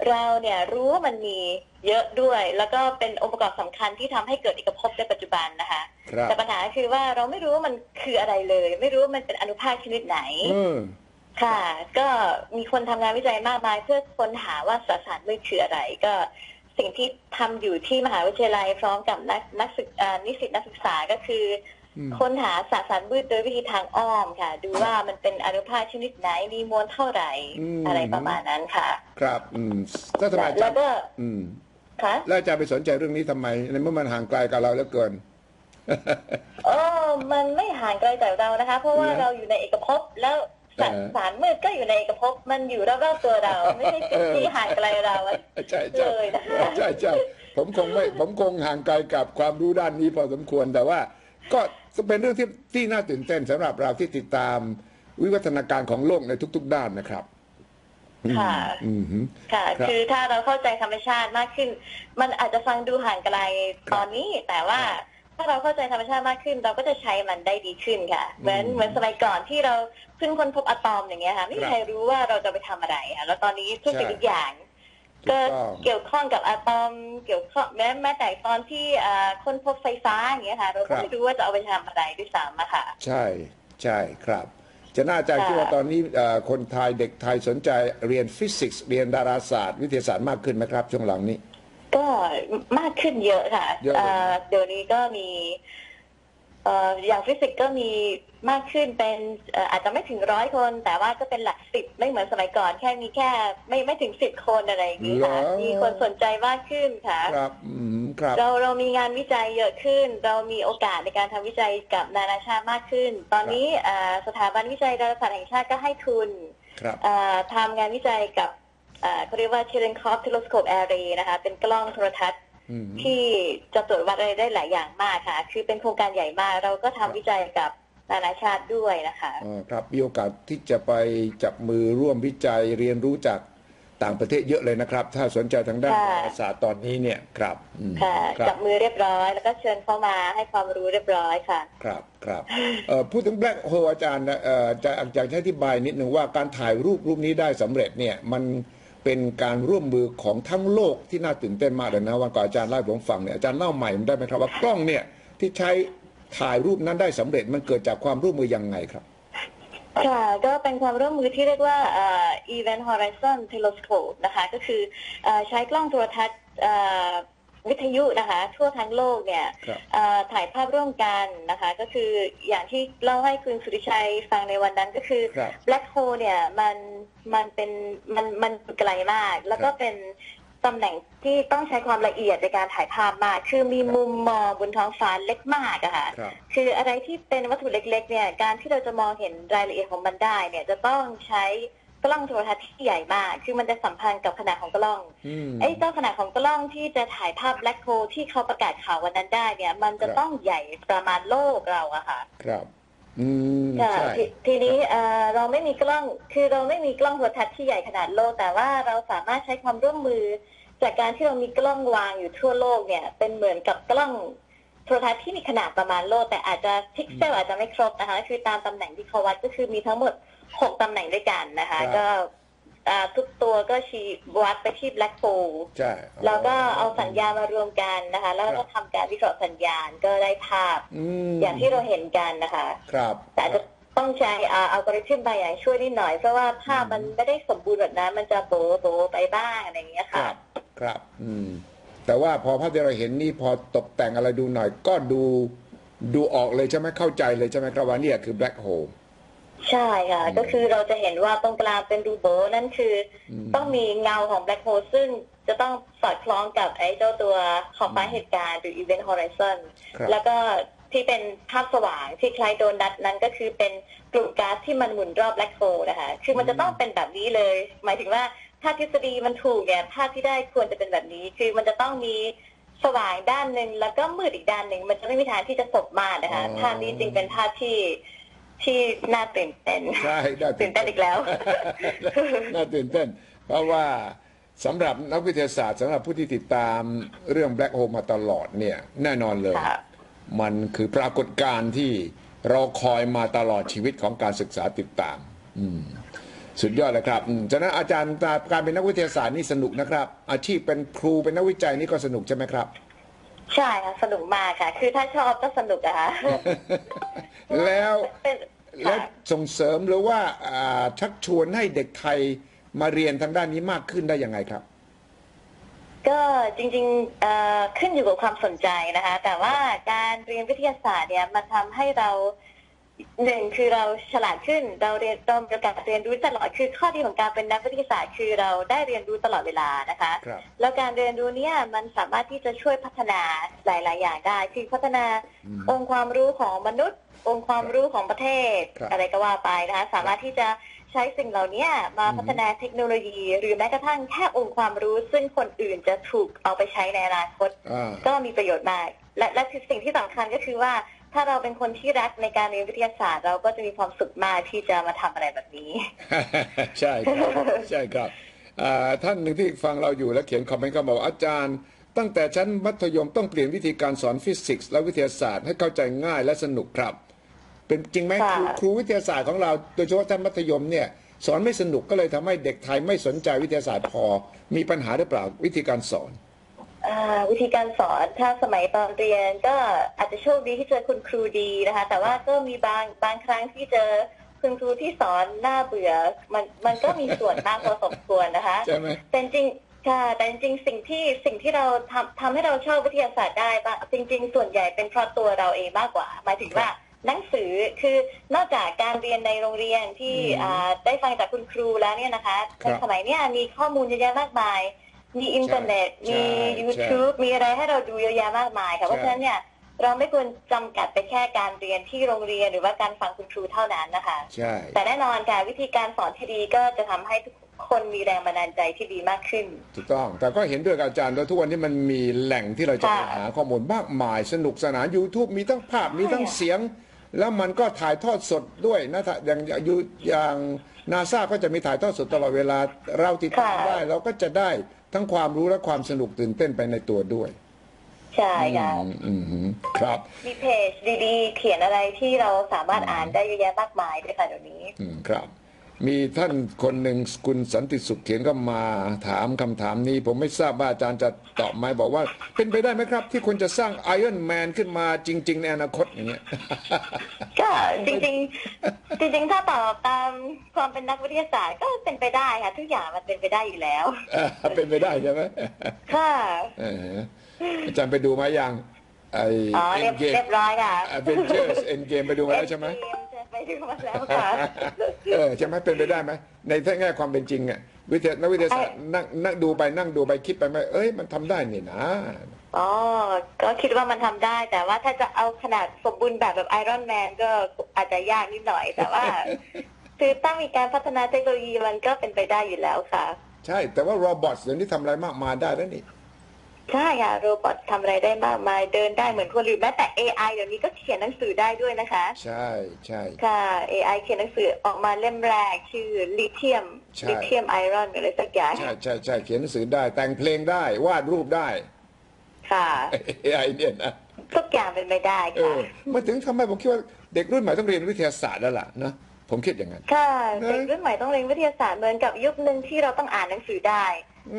เราเนี่ยรู้ว่ามันมีเยอะด้วยแล้วก็เป็นองค์ประกอบสำคัญที่ทำให้เกิดเอกภพในปัจจุบันนะคะแต่ปัญหาคือว่าเราไม่รู้ว่ามันคืออะไรเลยไม่รู้ว่ามันเป็นอนุภาคชนิดไหนค่ะก็มีคนทำงานวิจัยมากมายเพื่อค้นหาว่าสสารมืดคืออะไรก็สิ่งที่ทำอยู่ที่มหาวิทยาลัยพร้อมกับนิสิตนักศึกษาก็คือค้นหาสสารมืดโดยวิธีทางอ้อมค่ะดูว่ามันเป็นอนุภาคชนิดไหนมีมวลเท่าไหร่อะไรประมาณนั้นค่ะ
ครับถ้าทำไม
แล้วก็ค่ะ
แล้วอาจารย์ไปสนใจเรื่องนี้ทำไมในเมื่อมันห่างไกลกับเราเหลือเกิน
มันไม่ห่างไกลจากเรานะคะเพราะว่าเราอยู่ในเอกภพแล้วสารมืดก็อยู่ในเอกภพมันอยู่รอบๆตัวเราไม่ใช่สิ่งที่ห่างไกลเราเลยนะคะ
ใช่ผมคงห่างไกลกับความรู้ด้านนี้พอสมควรแต่ว่าก็เป็นเรื่องที่น่าตื่นเต้นสำหรับเราที่ติดตามวิวัฒนาการของโลกในทุกๆด้านนะครับ
ค่ะค่ะคือถ้าเราเข้าใจธรรมชาติมากขึ้นมันอาจจะฟังดูห่างไกลตอนนี้แต่ว่าถ้าเราเข้าใจธรรมชาติมากขึ้นเราก็จะใช้มันได้ดีขึ้นค่ะเหมือนสมัยก่อนที่เราเพิ่งค้นพบอะตอมอย่างเงี้ยค่ะไม่มีใครรู้ว่าเราจะไปทำอะไรค่ะแล้วตอนนี้ทุกสิ่งทุกอย่างก็เกี่ยวข้องกับอะตอมเกี่ยวข้องแม้แต่ตอนที่ค้นพบไฟฟ้าอย่างเงี้ยค่ะเราก็ไม่รู้ว่าจะเอาไปทำอะไรด้วยซ้ำค่ะ
ใช่ครับจะน่าใจที่ว่าตอนนี้คนไทยเด็กไทยสนใจเรียนฟิสิกส์เรียนดาราศาสตร์วิทยาศาสตร์มากขึ้นไหมครับช่วงหลังนี้
ก็มากขึ้นเยอะค่ะเดี๋ยวนี้ก็มีอย่างฟิสิกส์ก็มีมากขึ้นเป็นอาจจะไม่ถึง100 คนแต่ว่าก็เป็นหลัก10ไม่เหมือนสมัยก่อนแค่ไม่ถึง10 คนอะไรอย่างนี้ค่ะมีคนสนใจมากขึ้นค่ะ
ครับ
เรามีงานวิจัยเยอะขึ้นเรามีโอกาสในการทำวิจัยกับนานาชาติมากขึ้นตอนนี้สถาบันวิจัยดาราศาสตร์แห่งชาติก็ให้ทุนทำงานวิจัยกับเขาเรียกว่า Cherenkov Telescope Array นะคะเป็นกล้องโทรทัศน์ที่จะตรวจวัดอะไรได้หลายอย่างมากค่ะคือเป็นโครงการใหญ่มากเราก็ทำวิจัยกับนานาชาติด้วยนะคะ
ครับมีโอกาสที่จะไปจับมือร่วมวิจัยเรียนรู้จากต่างประเทศเยอะเลยนะครับถ้าสนใจทางด้านดาราศาสตร์ตอนนี้เนี่ยครับ
จับมือเรียบร้อยแล้วก็เชิญเข้ามาให้ความรู้เรียบร้อยค่ะ
ครับพูดถึงแบล็คโฮลอาจารย์จะอธิบายนิดหนึ่งว่าการถ่ายรูปนี้ได้สำเร็จเนี่ยมันเป็นการร่วมมือของทั้งโลกที่น่าตื่นเต้นมากเลยนะวันก่อนอาจารย์เล่าให้ผมฟังเนี่ยอาจารย์เล่าใหม่ได้ไหมครับว่ากล้องเนี่ยที่ใช้ถ่ายรูปนั้นได้สำเร็จมันเกิดจากความร่วมมือยังไงครับ
ค่ะก็เป็นความร่วมมือที่เรียกว่า Event Horizon Telescope นะคะก็คือใช้กล้องโทรทัศน์วิทยุนะคะทั่วทั้งโลกเนี่ยถ่ายภาพร่วมกันนะคะก็คืออย่างที่เล่าให้คุณสุริชัยฟังในวันนั้นก็คือ Black Hole เนี่ยมันไกลมากแล้วก็เป็นตำแหน่งที่ต้องใช้ความละเอียดในการถ่ายภาพมากคือมีมุมมองบนท้องฟ้าเล็กมากอะค่ะคืออะไรที่เป็นวัตถุเล็กๆเนี่ยการที่เราจะมองเห็นรายละเอียดของมันได้เนี่ยจะต้องใช้กล้องโทรทัศน์ที่ใหญ่มากคือมันจะสัมพันธ์กับขนาดของกล้องไอ้เจ้าขนาดของกล้องที่จะถ่ายภาพแบล็คโฮลที่เขาประกาศข่าววันนั้นได้เนี่ยมันจะต้องใหญ่ประมาณโลกเราอะค่ะ
ครับ
ทีนี้เราไม่มีกล้องคือเราไม่มีกล้องโทรทัศน์ที่ใหญ่ขนาดโลกแต่ว่าเราสามารถใช้ความร่วมมือ จากการที่เรามีกล้องวางอยู่ทั่วโลกเนี่ยเป็นเหมือนกับกล้องโทรทัศน์ที่มีขนาดประมาณโลกแต่อาจจะพิกเซลอาจจะไม่ครบนะคะคือตามตำแหน่งที่เขาวัดก็คือมีทั้งหมด6 ตำแหน่งด้วยกันนะคะก็ทุกตัวก็ชี้วัดไปที่แบล็คโฮล
ใช่
แล้วก็เอาสัญญาณมารวมกันนะคะแล้วก็ทำการวิเคราะห์สัญญาณก็ได้ภาพอย่างที่เราเห็นกันนะคะ
ครับ
แต่อาจจะต้องใช้อัลกอริทึมบางอย่างช่วยนิดหน่อยเพราะว่าภาพมันไม่ได้สมบูรณ์แบบนั้นมันจะโบไปบ้างอะไรอย่างเงี้ยค่ะ
ครับแต่ว่าพอภาพที่เราเห็นนี่พอตกแต่งอะไรดูหน่อยก็ดูออกเลยใช่ไหมเข้าใจเลยใช่ไหมครับว่าเนี่ยคือแบล็คโฮล
ใช่ค่ะก็คือเราจะเห็นว่าตรงกลางเป็นรูโบนั่นคือต้องมีเงาของแบล็คโฮลซึ่งจะต้องสอดคล้องกับไอ้เจ้าตัวขอบฟ้าเหตุการณ์หรือ Event Horizon แล้วก็ที่เป็นภาพสว่างที่คล้ายโดนัทนั้นก็คือเป็นกลุ่มก๊าซที่มันหมุนรอบแบล็คโฮลนะคะคือมันจะต้องเป็นแบบนี้เลยหมายถึงว่าถ้าทฤษฎีมันถูกเนี่ยภาพที่ได้ควรจะเป็นแบบนี้คือมันจะต้องมีสว่างด้านหนึ่งแล้วก็มืดอีกด้านหนึ่งมันจะไม่มีทางที่จะสบมานะคะภาพนี้จริงเป็นภาพที่น่าตื่นเต้น
ใช่น่า
ตื่นเต้นอีกแล้ว
น่าตื่นเต้นเพราะว่าสำหรับนักวิทยาศาสตร์สำหรับผู้ที่ติดตามเรื่องแบล็คโฮลมาตลอดเนี่ยแน่นอนเลยมันคือปรากฏการณ์ที่เราคอยมาตลอดชีวิตของการศึกษาติดตามสุดยอดเลยครับฉะนั้นอาจารย์การเป็นนักวิทยาศาสตร์นี่สนุกนะครับอาชีพเป็นครูเป็นนักวิจัยนี่ก็สนุกใช่ไหมครับ
ใช่ค่ะสนุกมากค่ะคือถ้าชอบก็สนุกอะค่ะ
แล้วส่งเสริมหรือว่าชักชวนให้เด็กไทยมาเรียนทางด้านนี้มากขึ้นได้ยังไงครับ
ก็จริงๆขึ้นอยู่กับความสนใจนะคะแต่ว่าการเรียนวิทยาศาสตร์เนี่ยมันทำให้เราหนึ่งคือเราฉลาดขึ้นเรามีโอกาสเรียนรู้ตลอดคือข้อดีของการเป็นนักวิทยาศาสตร์คือเราได้เรียนรู้ตลอดเวลานะคะแล้วการเรียนรู้เนี่ยมันสามารถที่จะช่วยพัฒนาหลายๆอย่างได้คือพัฒนาองค์ความรู้ของมนุษย์องค์ความรู้ของประเทศอะไรก็ว่าไปนะคะสามารถที่จะใช้สิ่งเหล่านี้มาพัฒนาเทคโนโลยีหรือแม้กระทั่งแค่องค์ความรู้ซึ่งคนอื่นจะถูกเอาไปใช้ในอนาคตก็มีประโยชน์มากและสิ่งที่สำคัญก็คือว่าถ้าเราเป็นคนที่รักในการเรียนวิทยาศาสตร์เราก็จะมีความสุขมากที่จะมาทำอะไรแบบนี้
ใช่ครับใช่ครับท่านหนึ่งที่ฟังเราอยู่แล้วเขียนคอมเมนต์ก็บอกอาจารย์ตั้งแต่ชั้นมัธยมต้องเปลี่ยนวิธีการสอนฟิสิกส์และวิทยาศาสตร์ให้เข้าใจง่ายและสนุกครับเป็นจริงไหมครูวิทยาศาสตร์ของเราโดยเฉพาะชั้นมัธยมเนี่ยสอนไม่สนุกก็เลยทำให้เด็กไทยไม่สนใจวิทยาศาสตร์พอมีปัญหาหรือเปล่าวิธีการสอน
วิธีการสอนถ้าสมัยตอนเรียนก็อาจจะโชคดีที่เจอคุณครูดีนะคะแต่ว่าก็มีบางครั้งที่เจอคุณครูที่สอนน่าเบื่อมันก็มีส่วนมากพอสมควรนะคะ
ใช่ไหม
แต่จริงค่ะแต่จริงสิ่งที่เราทำให้เราชอบวิทยาศาสตร์ได้จริงๆส่วนใหญ่เป็นเพราะตัวเราเองมากกว่าหมายถึงว่าหนังสือคือนอกจากการเรียนในโรงเรียนที่ได้ฟังจากคุณครูแล้วเนี่ยนะคะในสมัยนี้มีข้อมูลเยอะแยะมากมายมีอินเทอร์เน็ตมี YouTube มีอะไรให้เราดูเยอะแยะมากมายค่ะเพราะฉะนั้นเนี่ยเราไม่ควรจำกัดไปแค่การเรียนที่โรงเรียนหรือว่าการฟังคุณครูเท่านั้นนะคะ
ใช่
แต่แน่นอนค่ะวิธีการสอนที่ดีก็จะทำให้ทุกคนมีแรงบันดาลใจที่ดีมากขึ้น
ถูกต้องแต่ก็เห็นด้วยกับอาจารย์ว่าทุกวันนี้มันมีแหล่งที่เราจะหาข้อมูลมากมายสนุกสนาน YouTube มีทั้งภาพมีทั้งเสียงแล้วมันก็ถ่ายทอดสดด้วยนะอย่างนาซาก็จะมีถ่ายทอดสดตลอดเวลาเราติดตามได้เราก็จะได้ทั้งความรู้และความสนุกตื่นเต้นไปในตัวด้วย
ใช่ค่ะ
ครับ
มีเพจดีๆเขียนอะไรที่เราสามารถอ่านได้เยอะแยะมากมายด้วยค่ะเดี๋ยวนี้
ครับมีท่านคนหนึ่งคุณสันติสุขเขียนก็มาถามคำถามนี้ผมไม่ทราบว่าอาจารย์จะตอบไหมบอกว่าเป็นไปได้ไหมครับที่คุณจะสร้างไอรอนแมนขึ้นมาจริงๆในอนาคตอย่างเงี้ย
ก็จริงถ้าตอบตามความเป็นนักวิทยาศาสตร์ก็เป็นไปได้ค่ะทุกอย่างมันเป็นไปได้อยู่แล้ว
เป็นไปได้ใช่ไหม
ค่ะ
อาจารย์ไปดูมายังไอ
เรียบร้อยค่ะ
Avengers Endgame ไปดูมาแล้วใช่ไหม
ไปดูมาแล้วค่ะ
ใช่ไหมเป็นไปได้ไหมในแง่ความเป็นจริงอ่ะนักวิทยาศาสตร์นั่งดูไปคิดไปไหมมันทำได้นี่นะ
ก็คิดว่ามันทำได้แต่ว่าถ้าจะเอาขนาดสมบูรณ์แบบไอรอนแมนก็อาจจะยากนิดหน่อยแต่ว่าคือต้องมีการพัฒนาเทคโนโลยีมันก็เป็นไปได้อยู่แล้วค่ะ
ใช่แต่ว่าโรบอทเดี๋ยวนี้ทำอะไรมากมายได้แล้วนี่
ใช่ค่ะโรบอททำอะไรได้มากมายเดินได้เหมือนคนหรือแม้แต่ AI เดี๋ยวนี้ก็เขียนหนังสือได้ด้วยนะคะ
ใช่ใช่
ค่ะ AI เขียนหนังสือออกมาเล่มแรกชื่อลิเทียม
ใช่
ไอรอนอะไรสักอย่าง
ใช่ใช่ใช่เขียนหนังสือได้แต่งเพลงได้วาดรูปได้
ค่ะ
AI เนี่ยนะ
ทุกอย่างเป็นไปได้ค่ะ
มาถึงทำไมผมคิดว่าเด็กรุ่นใหม่ต้องเรียนวิทยาศาสตร์แล้วล่ะนะผมคิดอย่างนั้น
ค่ะเด็กรุ่นใหม่ต้องเรียนวิทยาศาสตร์เหมือนกับยุคหนึ่งที่เราต้องอ่านหนังสือได้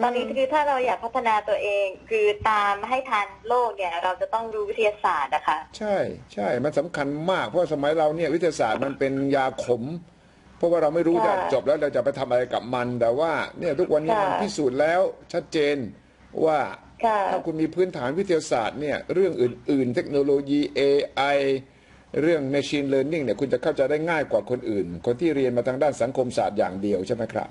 ตอนนี้คือถ้าเราอยากพัฒนาตัวเองคือตามให้ทันโลกเนี่ยเราจะต้องรู้วิทยาศาสตร์นะคะ
ใช่ใช่มันสำคัญมากเพราะสมัยเราเนี่ยวิทยาศาสตร์มันเป็นยาขมเพราะว่าเราไม่รู้ได้จบแล้วเราจะไปทำอะไรกับมันแต่ว่าเนี่ยทุกวันนี้มันพิสูจน์แล้วชัดเจนว่าถ้าคุณมีพื้นฐานวิทยาศาสตร์เนี่ยเรื่องอื่นๆเทคโนโลยี AI เรื่อง Machine Learning เนี่ยคุณจะเข้าใจได้ง่ายกว่าคนอื่นคนที่เรียนมาทางด้านสังคมศาสตร์อย่างเดียวใช่ไหมครับ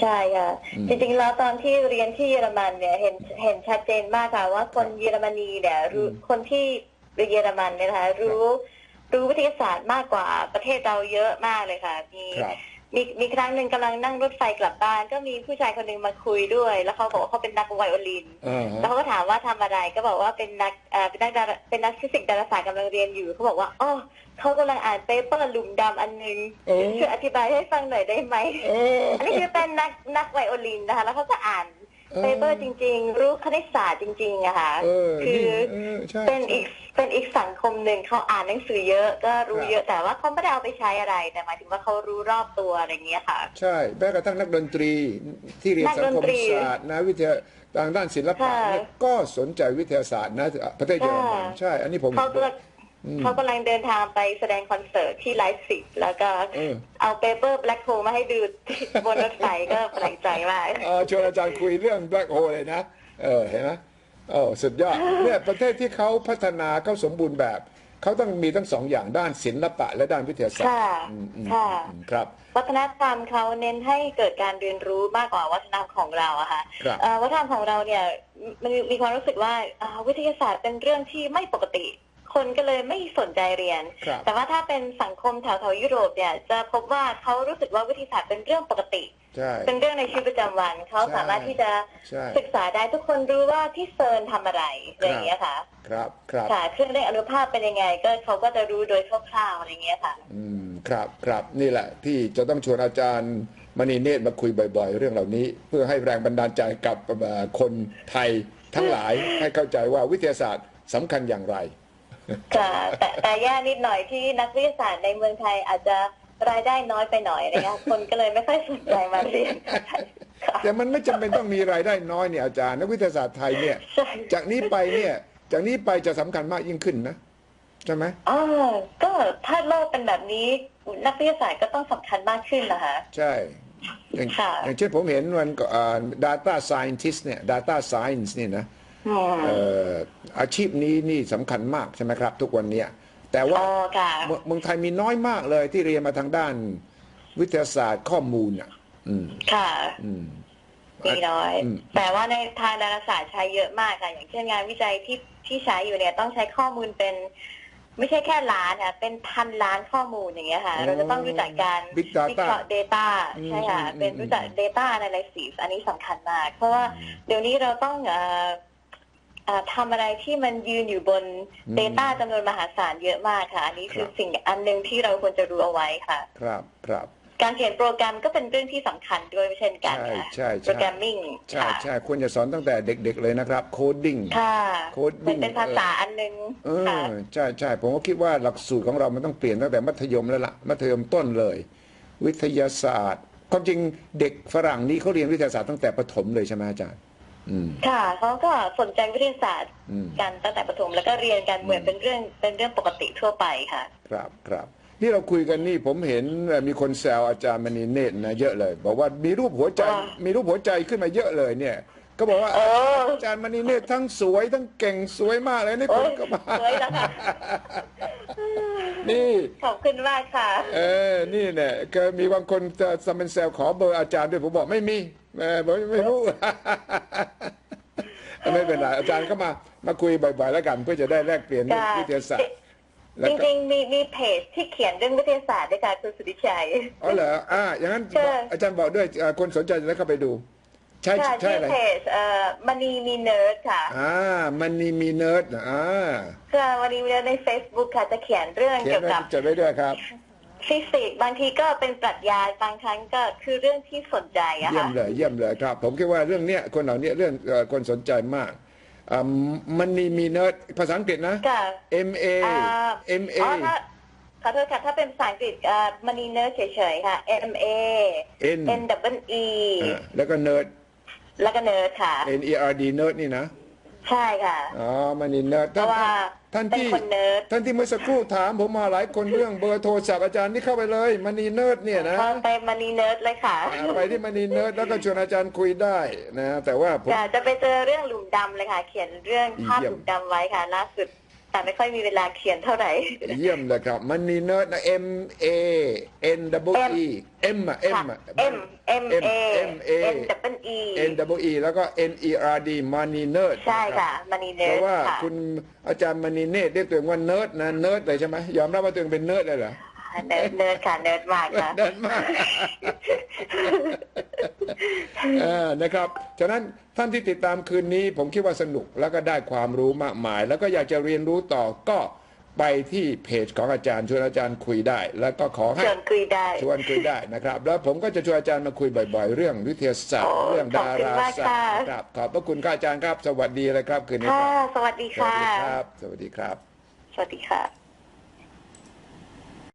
ใช่ค่ะจริงๆแล้วตอนที่เรียนที่เยอรมันเนี่ยเห็นชัดเจนมากค่ะว่าคนเยอรมนีเนี่ยรู้คนที่เยอรมันเนี่ยนะคะรู้วิทยาศาสตร์มากกว่าประเทศเราเยอะมากเลยค่ะมีครั้งหนึ่งกำลังนั่งรถไฟกลับบ้านก็มีผู้ชายคนหนึ่งมาคุยด้วยแล้วเขาบอกว่าเขาเป็นนักไวโอลินแล้วเขาก็ถามว่าทำอะไรก็บอกว่าเป็นนักฟิสิกส์ดาราศาสตร์กำลังเรียนอยู่เขาบอกว่าอ๋อเขากำลังอ่านเปเปอร์หลุมดำอันนึงช่วยอธิบายให้ฟังหน่อยได้ไหมอันนี้คือเป็นนักไวโอลินนะคะแล้วเขาก็อ่านเปเปอร์จริงๆรู้คณิตศาสตร์จริงๆอะค่ะคือเป็นอีกสังคมหนึ่งเขาอ่านหนังสือเยอะก็รู้เยอะแต่ว่าเขาไม่ได้เอาไปใช้อะไรแต่หมายถึงว่าเขารู้รอบตัวอะไรอย่างเงี้ยค่ะ
ใช่แม้กระทั่งนักดนตรีที่เรียนสังคมศาสตร์นะวิทยาทางด้านศิลปะเนี่ยก็สนใจวิทยาศาสตร์นะประเทศเยอรมันใช่อันนี้ผม
เขากำลังเดินทางไปแสดงคอนเสิร์ตที่ไลฟ์ซิกแล้วก็เอาเปเปอร์แบล็คโฮลมาให้ดูบนรถไฟก็แปลกใจมาก
ชวนอาจารย์คุยเรื่องแบล็คโฮลเลยนะเห็นไหมสุดยอดเนี่ยประเทศที่เขาพัฒนาเขาสมบูรณ์แบบเขาต้องมีทั้งสองอย่างด้านศิลปะและด้านวิทยาศาสตร์
ค่ะ
ครับ
วัฒนธรรมเขาเน้นให้เกิดการเรียนรู้มากกว่าวัฒนธรรมของเราอะค่ะวัฒนธรรมของเราเนี่ยมันมีความรู้สึกว่าวิทยาศาสตร์เป็นเรื่องที่ไม่ปกติคนก็เลยไม่สนใจเรียนแต่ว่าถ้าเป็นสังคมแถวยุโรปเนี่ยจะพบว่าเขารู้สึกว่าวิทยาศาสตร์เป็นเรื่องปกติเป็นเรื่องในชีวิตประจำวันเขาสามารถที่จะศึกษาได้ทุกคนรู้ว่าที่เซิร์นทำอะไรอะไรอย่างเงี้ยค่ะ
ครับ
ค่ะเครื่องเล่นอนุภาคเป็นยังไงก็เขาก็จะรู้โดยคร่าวๆอะไรเงี้ยค่ะ
ครับนี่แหละที่จะต้องชวนอาจารย์มณีเนตรมาคุยบ่อยๆเรื่องเหล่านี้เพื่อให้แรงบันดาลใจกับคนไทยทั้งหลายให้เข้าใจว่าวิทยาศาสตร์สำคัญอย่างไร
ค่ะแต่แย่นิดหน่อยที่นักวิทยาศาสตร์ในเมืองไทยอาจจะรายได้น้อยไปหน่อยอะไรเงี้ยคนก็เลยไม่ค่อยสนใจมาเรียน
แต่มันไม่จำเป็นต้องมีรายได้น้อยเนี่ยอาจารย์นักวิทยาศาสตร์ไทยเนี่ยจากนี้ไปจะสำคัญมากยิ่งขึ้นนะใช่ไหม
ก็ถ้าโลกเป็นแบบนี้นักวิทยาศาสตร์ก็ต้องสำคัญมากขึ้นนะคะ
ใช่อย่างเช่นผมเห็นวันdata scientist เนี่ย data science นี่นะอาชีพนี้นี่สำคัญมากใช่ไหมครับทุกวันนี้แต่ว่าเมืองไทยมีน้อยมากเลยที่เรียนมาทางด้านวิทยาศาสตร์ข้อมูล
ค่ะมีน้อยแต่ว่าในทางดาราศาสตร์ใช้เยอะมากค่ะอย่างเช่นงานวิจัยที่ใช้อยู่เนี่ยต้องใช้ข้อมูลเป็นไม่ใช่แค่ล้านค่ะเป็นพันล้านข้อมูลอย่างเงี้ยค่ะเราจะต้องรู้จักการวิเคราะห์ data ใช่ค่ะเป็นรู้จัก data analysis อันนี้สำคัญมากเพราะว่าเดี๋ยวนี้เราต้องทำอะไรที่มันยืนอยู่บน Data จำนวนมหาศาลเยอะมากค่ะอันนี้คือสิ่งอันหนึ่งที่เราควรจะรู้เอาไว้ค่ะ
ครับ
การเขียนโปรแกรมก็เป็นเรื่องที่สำคัญด้วยเช่นกันค่ะโปรแกรมมิ่ง
ใช่ควรจะสอนตั้งแต่เด็กๆเลยนะครับโคดดิ้ง
เป็นภาษาอันหนึ่ง
ใช่ผมก็คิดว่าหลักสูตรของเรามันต้องเปลี่ยนตั้งแต่มัธยมแล้วล่ะมัธยมต้นเลยวิทยาศาสตร์ความจริงเด็กฝรั่งนี่เขาเรียนวิทยาศาสตร์ตั้งแต่ประถมเลยใช่ไหมอาจารย์
ค่ะเขาก็สนใจวิทยาศาสตร์กันตั้งแต่ประถมแล้วก็เรียนกันเหมือนเป็นเรื่องปกติทั่วไปค่ะ
ครับนี่เราคุยกันนี่ผมเห็นมีคนแซวอาจารย์มณีเนตรนะเยอะเลยบอกว่ามีรูปหัวใจขึ้นมาเยอะเลยเนี่ยก็บอกว่าอาจารย์มณีเนตรทั้งสวยทั้งเก่งสวยมากเลยนี่คนก็มา
สวยแล้วค่ะ
นี่
ขอบคุณมากค่ะ
นี่เนี่ยก็มีบางคนจะซัมเปนแซวขอเบอร์อาจารย์ด้วยผมบอกไม่มีผมไม่รู้ไม่เป็นไรอาจารย์ก็มาคุยบ่อยๆแล้วกันเพื่อจะได้แลกเปลี่ยนวิทยาศาสตร์
จริงๆมีเพจที่เขียนเรื่องวิทยาศาสตร์ด้วยค่ะคุณสุทธิชัย
อ๋อเหรออย่างนั้นอาจารย์บอกด้วยคนสนใจจะได้เข้าไปดู ใช่
ค่ะ
ใช่
ชื่อ
เลย
เพจมณีมีเนิร์ดค่ะ
มันมีเนิร์ด
ค่ะมณีมีเนิร์ดใน Facebook ค่ะจะเขียนเรื่อง
เขียน
เกี่ยว
ไว้
กับ
จดไว้ด้วยครับ
ฟิสิกส์บางทีก็เป็นปรัชญาบางครั้งก็คือเรื่องที่สนใจอะ
เยี่ย
ค่ะ
มเลยเยี่ยมเลยครับ ผมคิดว่าเรื่องเนี้ยคนเหล่านี้เรื่องคนสนใจมากมันมีเนิร์ดภาษาอังกฤษนะ
ค่ะ
M A M A
อ๋อถ้าขอโทษค่ะถ้าเป็นภาษาอังกฤษมณีเนิร์ดเฉยๆค่ะ M A
N
N W E
แล้วก็เนิร์ด
แล้วก็เนิร์ดค่ะ
N E R D เนิร์ดนี่นะ
ใช่ค่ะ
มันนี่เนิร์ด
เพราะว่า
ท่าน
เป็น
ที่
คนเนิร์ด
ท่านที่เมื่อสักครู่ถามผมมาหลายคนเรื่องเบอร์โทรศัพท์อาจารย์นี่เข้าไปเลยมันนี่เนิร์ดเนี่ยนะ
เข้าไปมณีเนิร์ดเลยค่ะ
ไปที่มันนี่เนิร์ดแล้วก็ชวนอาจารย์คุยได้นะแต่ว่าผม
จะไปเจอเรื่องหลุมดำเลยค่ะ เขียนเรื่องภาพ
เยี่ยม
หลุมดำไว้ค่ะล่าสุดแต่ไม่ค่อยมีเวลาเขียนเท่าไหร่
เยี่ยมเลยครับมันนี่เนิร์ดนะ M A N W E M M
M M A
M A
N W E
N W E แล้วก็ N E R D มันนี่เนิร์ด
ใช่ค่ะมณีเนิ
เพ
ร์ด
ราะว่า
ค่ะ
คุณอาจารย์มณีเนตรเรียกตัวเองว่าเนิร์ดนะเนิร์ดเลยใช่ไหมยอมรับว่าตัวเองเป็นเนิร์ดเลยเหรอ
เนิร์ดค่ะเนิร์ดมากค่ะ
เนิร์ดมาก นะครับ ฉะนั้นท่านที่ติดตามคืนนี้ผมคิดว่าสนุกแล้วก็ได้ความรู้มากมาย แล้วก็อยากจะเรียนรู้ต่อก็ไปที่เพจของอาจารย์ชวนอาจารย์คุยได้ แล้วก็ขอให้
ชวนคุยได้
ชวนคุยได้นะครับ แล้วผมก็จะชวนอาจารย์มาคุยบ่อยๆ เรื่องวิทยาศาสตร์
โอ้
เรื่องดาราศาสตร์
ขอบคุณมากค่ะ
นะครับขอบพระคุณครับอาจารย์ครับ สวัสดีเลยครับคืนนี้
ค่ะ
ครับ
สวัสดี
สวัส
ค่ะ
ดีครับ สวัสดีครับ
สวัสดีค่ะ